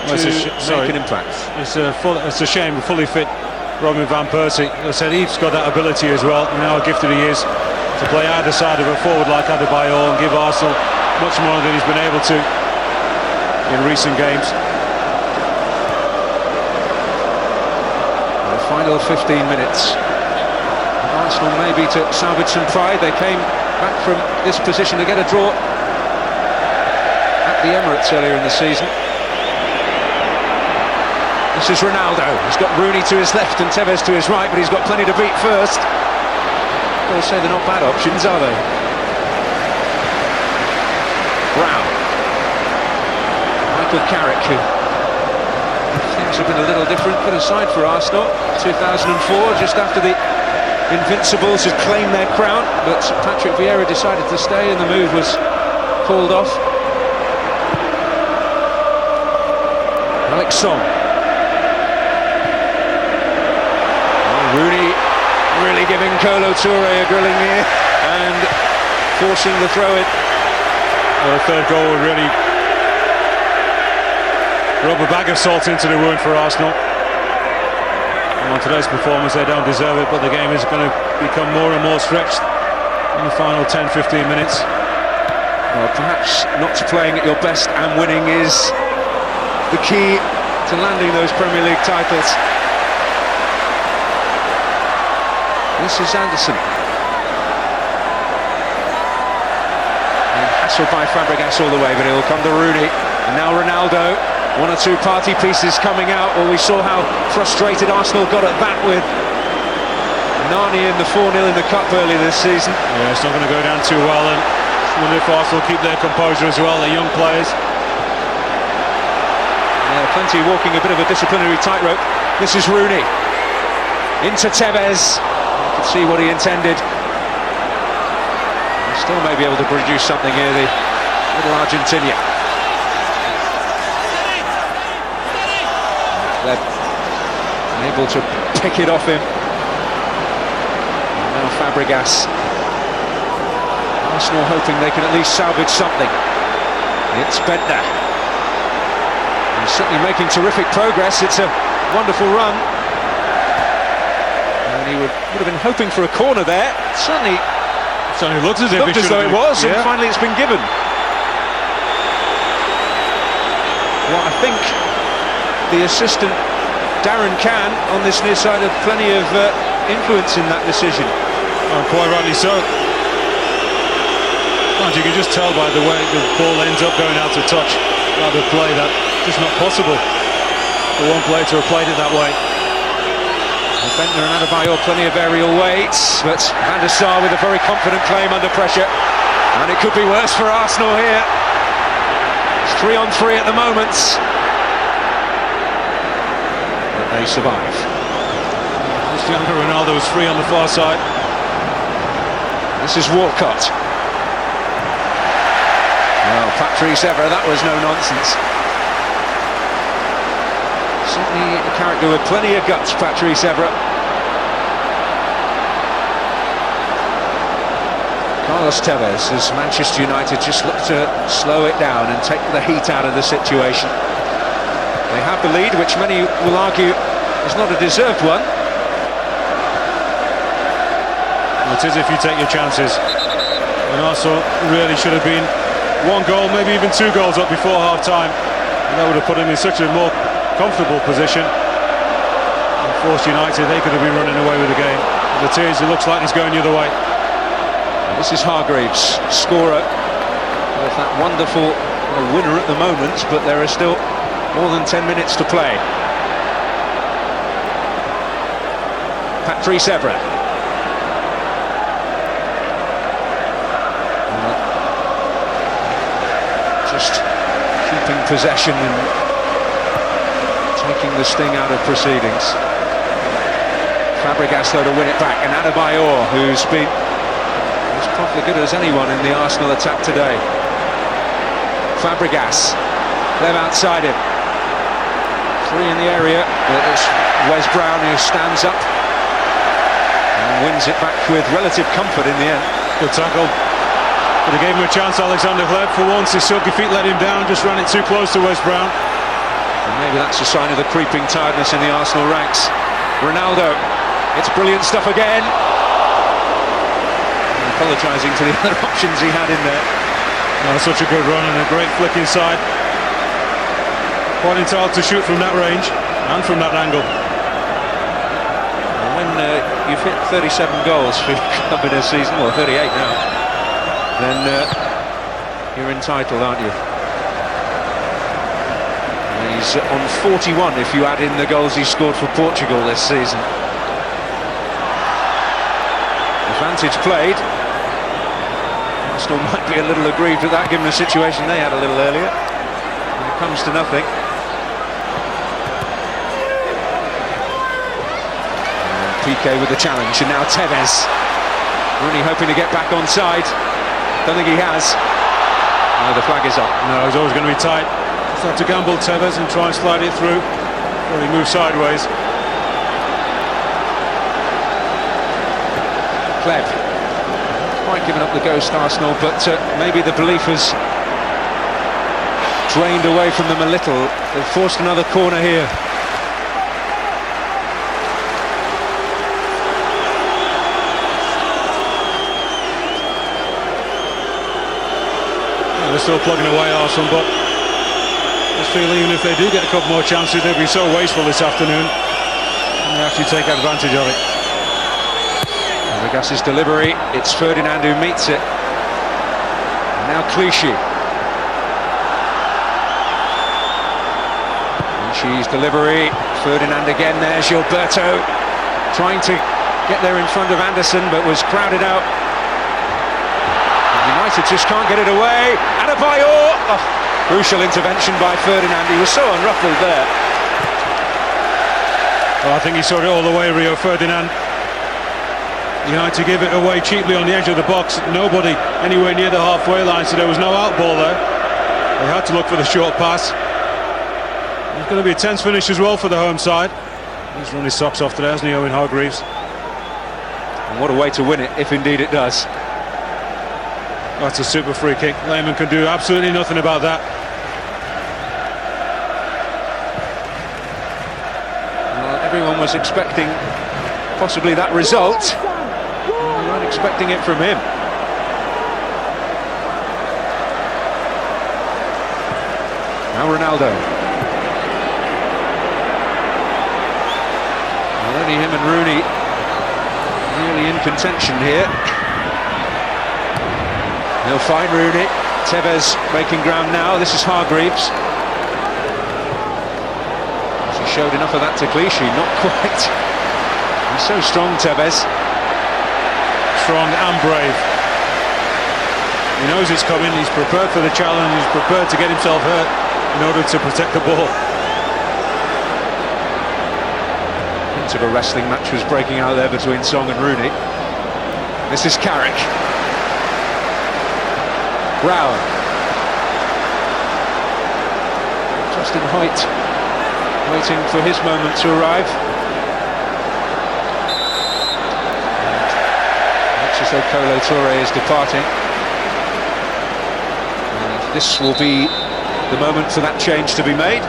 to make an impact. It's a shame, fully fit Robin Van Persie. As I said, he's got that ability as well, and how gifted he is to play either side of a forward like Adebayor and give Arsenal much more than he's been able to in recent games. The final 15 minutes. Arsenal maybe to salvage some pride. They came back from this position to get a draw at the Emirates earlier in the season. This is Ronaldo. He's got Rooney to his left and Tevez to his right, but he's got plenty to beat first. I'll say they're not bad options, are they? Brown. Michael Carrick, who things have been a little different, put aside for Arsenal. 2004, just after the Invincibles had claimed their crown, but Patrick Vieira decided to stay and the move was called off. Alex Song. Rooney really giving Kolo Touré a grilling here and forcing the throw-in. Well, the third goal would really rub a bag of salt into the wound for Arsenal. And on today's performance, they don't deserve it, but the game is going to become more and more stretched in the final 10-15 minutes. Well, perhaps not playing at your best and winning is the key to landing those Premier League titles. This is Anderson. And hassled by Fabregas all the way, but it will come to Rooney. And now Ronaldo. One or two party pieces coming out. Well, we saw how frustrated Arsenal got at that with Nani in the 4-0 in the Cup earlier this season. Yeah, it's not going to go down too well, and I wonder if Arsenal keep their composure as well. They're young players. Yeah, plenty walking a bit of a disciplinary tightrope. This is Rooney. Into Tevez. You can see what he intended. He still may be able to produce something here, the little Argentinian. They're able to pick it off him. And now Fabregas. Arsenal hoping they can at least salvage something. It's Bendtner. He's certainly making terrific progress. It's a wonderful run. And he would have been hoping for a corner there. Certainly Looked as though it was, and finally it's been given. Well, I think the assistant Darren Can on this near side had plenty of influence in that decision. Oh, quite rightly so. And you can just tell by the way the ball ends up going out of touch. Rather play that, just not possible for one player to have played it that way. Well, Bendtner and Adebayor plenty of aerial weight, but Van der Sar with a very confident claim under pressure, and it could be worse for Arsenal here. It's 3-on-3 at the moment. They survive. Cristiano Ronaldo is free on the far side. This is Walcott. Well, Patrice Evra, that was no nonsense. Certainly a character with plenty of guts, Patrice Evra. Carlos Tevez, as Manchester United just look to slow it down and take the heat out of the situation. They have the lead, which many will argue is not a deserved one. It is if you take your chances. And Arsenal really should have been 1 goal, maybe even 2 goals up before half-time. And that would have put them in such a more comfortable position. And forced United, they could have been running away with the game. The tears, it looks like it's going the other way. This is Hargreaves, scorer of that wonderful winner at the moment, but there are still more than 10 minutes to play. Patrice Evra. Just keeping possession and taking the sting out of proceedings. Fabregas though to win it back, and Adebayor, who's been as probably good as anyone in the Arsenal attack today. Fabregas, Lev outside him. 3 in the area, but it's Wes Brown who stands up and wins it back with relative comfort in the end. Good tackle. But they gave him a chance, Alexander Hleb. For once, his silky feet let him down, just ran it too close to Wes Brown. And maybe that's a sign of the creeping tiredness in the Arsenal ranks. Ronaldo, it's brilliant stuff again. Apologising to the other options he had in there. Oh, such a good run and a great flick inside. Quite entitled to shoot from that range and from that angle. And when you've hit 37 goals for your club in a season, well 38 now, then you're entitled, aren't you? And he's on 41 if you add in the goals he scored for Portugal this season. Advantage played. Arsenal might be a little aggrieved at that, given the situation they had a little earlier. And it comes to nothing. And Piqué with the challenge, and now Tevez. Rooney hoping to get back on side. Don't think he has. No, the flag is up. No, he's always going to be tight. Just have to gamble Tevez and try and slide it through. Or he moves sideways. Cleb. Quite given up the ghost, Arsenal, but maybe the belief has drained away from them a little. They've forced another corner here. They're still plugging away, Arsenal, but I just feel even if they do get a couple more chances, they'll be so wasteful this afternoon, and they actually take advantage of it. Fabregas' delivery, it's Ferdinand who meets it. And now Clichy. Clichy's delivery, Ferdinand again, there's Gilberto. Trying to get there in front of Anderson, but was crowded out. And United just can't get it away. Adebayor! Oh, crucial intervention by Ferdinand, he was so unruffled there. Well, I think he saw it all the way, Rio Ferdinand. United give it away cheaply on the edge of the box. Nobody anywhere near the halfway line, so there was no out ball there. They had to look for the short pass. It's going to be a tense finish as well for the home side. He's run his socks off today, hasn't he, Owen Hargreaves? And what a way to win it, if indeed it does. That's a super free kick. Lehmann can do absolutely nothing about that. Well, everyone was expecting possibly that result. We weren't expecting it from him. Now Ronaldo. Well, only him and Rooney really in contention here. He'll find Rooney. Tevez making ground now. This is Hargreaves. He showed enough of that to Clichy, not quite. He's so strong, Tevez. Strong and brave. He knows it's coming, he's prepared for the challenge, he's prepared to get himself hurt in order to protect the ball. Hint of a wrestling match was breaking out there between Song and Rooney. This is Carrick. Brown. Justin Hoyt waiting for his moment to arrive. And looks as though Kolo Touré is departing. And this will be the moment for that change to be made.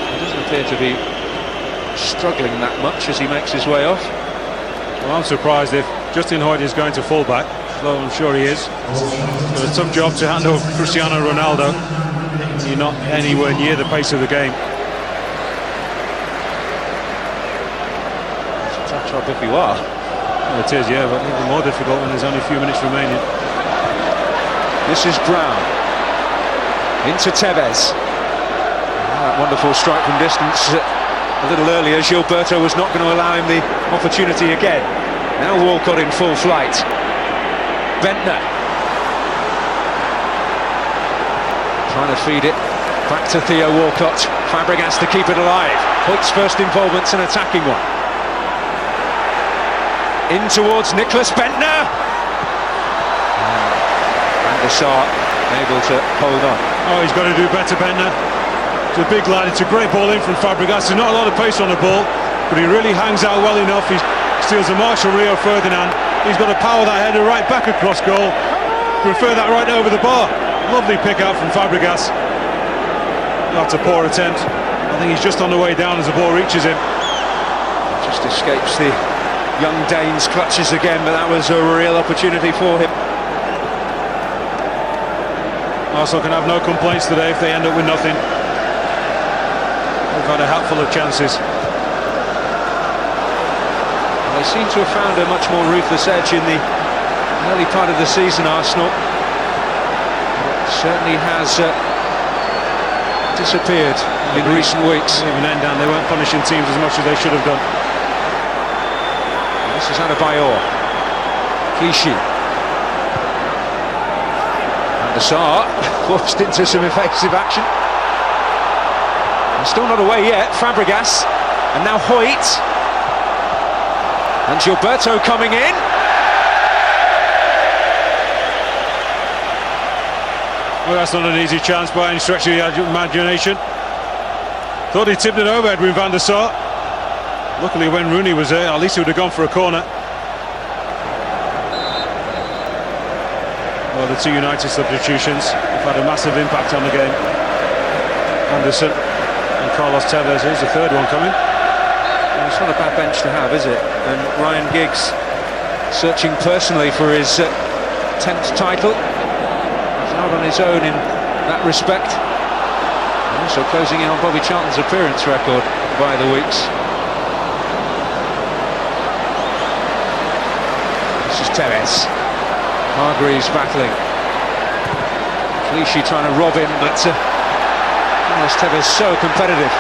He doesn't appear to be struggling that much as he makes his way off. Well, I'm surprised if Justin Hoyt is going to full back, though I'm sure he is. But it's a tough job to handle Cristiano Ronaldo. You're not anywhere near the pace of the game. It's a tough job if you are. Well, it is, yeah, but even more difficult when there's only a few minutes remaining. This is Brown. Into Tevez. That wonderful strike from distance. A little earlier, Gilberto was not going to allow him the opportunity again. Now Walcott in full flight. Bendtner. Trying to feed it back to Theo Walcott. Fabregas to keep it alive. Hoyt's first involvement's an attacking one. In towards Nicklas Bendtner. Van der Sar able to hold on. Oh, he's got to do better, Bendtner. It's a big lad, it's a great ball in from Fabregas. There's not a lot of pace on the ball, but he really hangs out well enough. He steals a Marshall Rio Ferdinand. He's got to power that header right back across goal. Prefer that right over the bar. Lovely pick out from Fabregas. That's a poor attempt. I think he's just on the way down as the ball reaches him. Just escapes the young Dane's clutches again, but that was a real opportunity for him. Arsenal can have no complaints today if they end up with nothing. They've had a hatful of chances. They seem to have found a much more ruthless edge in the early part of the season, Arsenal. It certainly has disappeared in recent weeks. Even then, Dan, they weren't punishing teams as much as they should have done. This is Adebayor. Clichy. Van der Sar forced into some evasive action. Still not away yet, Fabregas, and now Hoyt, and Gilberto coming in. Well, that's not an easy chance by any stretch of the imagination. Thought he tipped it over, Edwin van der Sar. Luckily when Rooney was there, at least he would have gone for a corner. Well, the two United substitutions have had a massive impact on the game. Anderson and Carlos Tevez, here's the third one coming. Well, it's not a bad bench to have, is it? And Ryan Giggs searching personally for his 10th title. He's out on his own in that respect. And also closing in on Bobby Charlton's appearance record by the weeks. This is Tevez. Hargreaves battling. Clichy trying to rob him, but Carlos Tevez so competitive.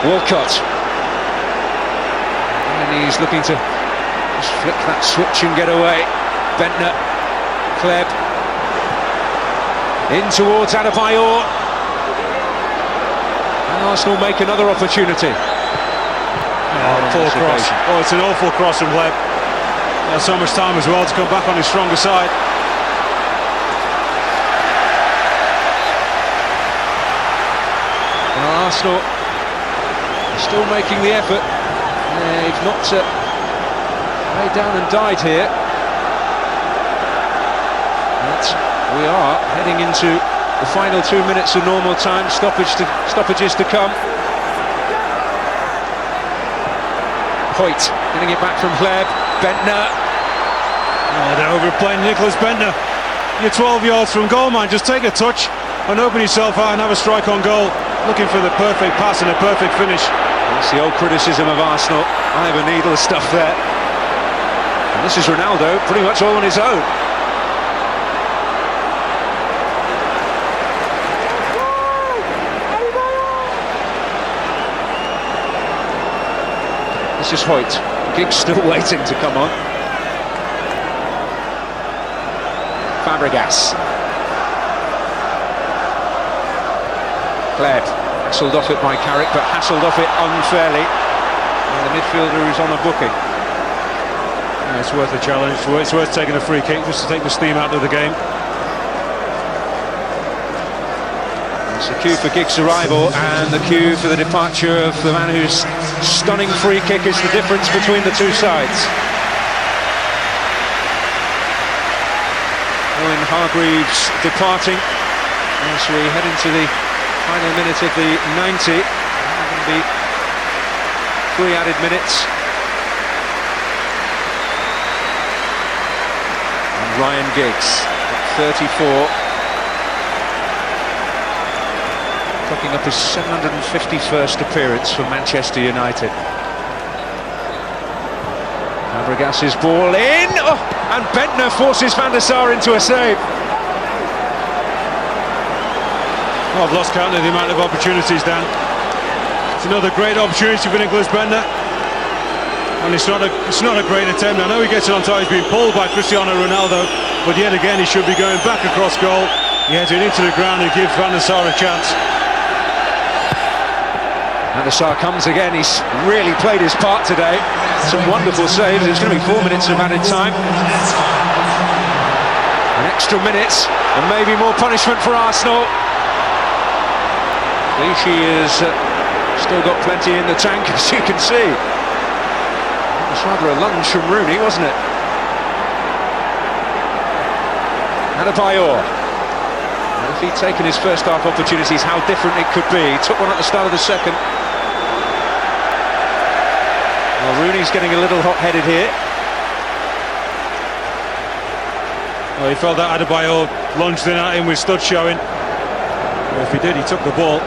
Walcott. And he's looking to just flick that switch and get away. Bendtner. Kleb. In towards Adebayor. And Arsenal make another opportunity. Poor cross. Oh, it's an awful cross from Kleb. So much time as well to come back on his stronger side. Well, Arsenal still making the effort. They've not laid down and died here. But we are heading into the final 2 minutes of normal time. Stoppages to come. Hoyt getting it back from Kleb. Bendtner. Oh, they're overplaying Nicklas Bendtner. You're 12 yards from goal, man. Just take a touch and open yourself out and have a strike on goal. Looking for the perfect pass and a perfect finish. That's the old criticism of Arsenal. Ivan Needle stuff there. And this is Ronaldo, pretty much all on his own. This is Hoyt. Giggs still waiting to come on. Fabregas. Kleb hassled off it by Carrick, but hassled off it unfairly. And the midfielder is on a booking. It's worth a challenge. It's worth taking a free kick just to take the steam out of the game. It's the cue for Giggs' arrival and the cue for the departure of the man whose stunning free kick is the difference between the two sides. Owen Hargreaves departing as we head into the final minute of the 90. Going to be 3 added minutes. And Ryan Giggs at 34. Clocking up his 751st appearance for Manchester United. Fabregas's ball in, and Bendtner forces Van der Sar into a save. Oh, I've lost count of the amount of opportunities, Dan. It's another great opportunity for Nicklas Bendtner, and it's not a great attempt. I know he gets it on time, he's being pulled by Cristiano Ronaldo, but yet again he should be going back across goal. He heads it into the ground and gives Van der Sar a chance. Van der Sar comes again, he's really played his part today. Some wonderful saves. It's going to be 4 minutes of added time. An extra minute and maybe more punishment for Arsenal. Clichy has still got plenty in the tank, as you can see. It was rather a lunge from Rooney, wasn't it? Adebayor. If he'd taken his first half opportunities, how different it could be. He took one at the start of the second. Well, Rooney's getting a little hot-headed here. Well, he felt that Adebayor lunged in at him with stud showing. Well, if he did, he took the ball.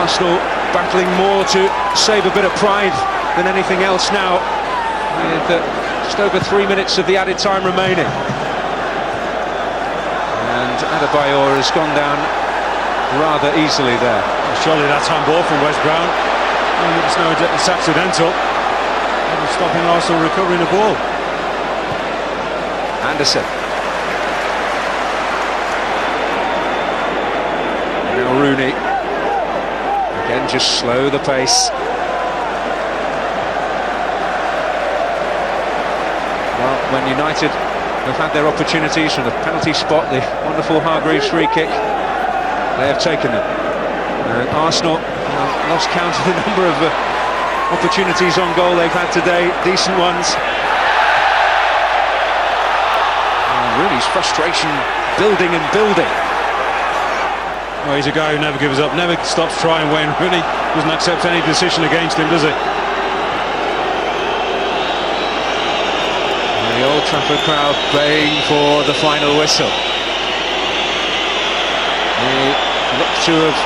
Arsenal battling more to save a bit of pride than anything else now, with just over 3 minutes of the added time remaining. And Adebayor has gone down rather easily there. Surely that's handball from Wes Brown. It's accidental. It's stopping Arsenal recovering the ball. Anderson. Now Rooney. Again, just slow the pace. Well, when United have had their opportunities from the penalty spot, the wonderful Hargreaves free kick, they have taken them. And Arsenal lost count of the number of opportunities on goal they've had today, decent ones. And Rooney's frustration building and building. Well, he's a guy who never gives up, never stops trying. Wayne Rooney doesn't accept any decision against him, does he? And the Old Trafford crowd baying for the final whistle. They look to have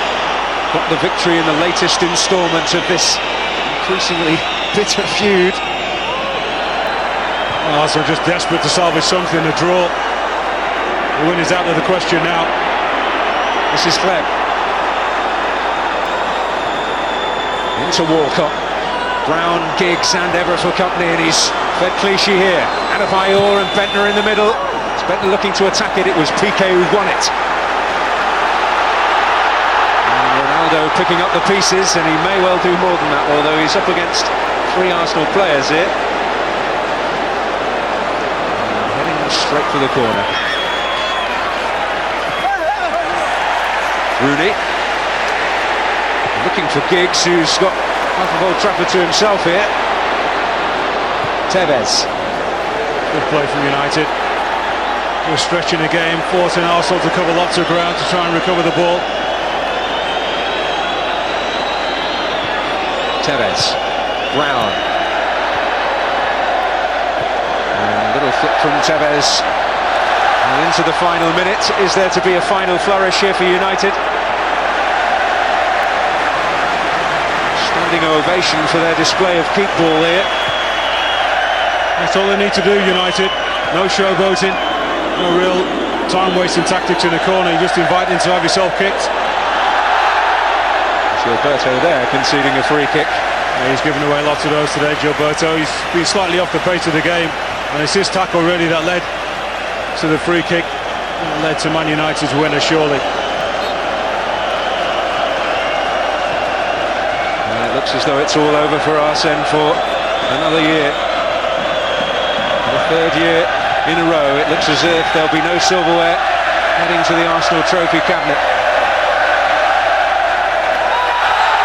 got the victory in the latest instalment of this increasingly bitter feud. Arsenal just desperate to salvage something, a draw. The win is out of the question now. This is Clem. Into Walcott. Brown, Giggs and Everett for company, and he's fed Clichy here. Adebayor and Bendtner in the middle. It's Bendtner looking to attack it. It was Piqué who won it. Picking up the pieces, and he may well do more than that, although he's up against 3 Arsenal players here. And heading straight for the corner. Rooney looking for Giggs, who's got half of Old Trafford to himself here. Tevez. Good play from United. We're stretching the game, forcing Arsenal to cover lots of ground to try and recover the ball. Tevez, Brown, and a little flick from Tevez, and into the final minute. Is there to be a final flourish here for United? Standing ovation for their display of keep ball here. That's all they need to do, United. No showboating, no real time-wasting tactics in the corner. You just invite him to have yourself kicked. Gilberto there conceding a free kick. Yeah, he's given away lots of those today, Gilberto. He's been slightly off the pace of the game, and it's his tackle really that led to the free kick, that led to Man United's winner surely. It Looks as though it's all over for Arsene for another year. The third year in a row, it looks as if there'll be no silverware heading to the Arsenal trophy cabinet.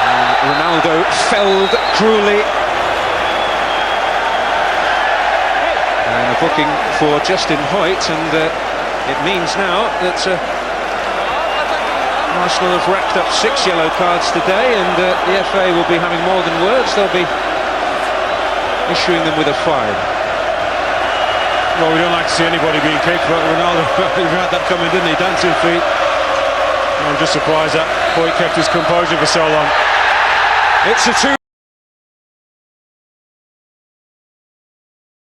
And Ronaldo felled cruelly. And a booking for Justin Hoyt, and it means now that Arsenal have racked up 6 yellow cards today, and the FA will be having more than words. They'll be issuing them with a fine. Well, we don't like to see anybody being kicked, but Ronaldo, he had that coming, didn't he? Dancing feet. I'm just surprised that Hoyt kept his composure for so long. It's a 2-1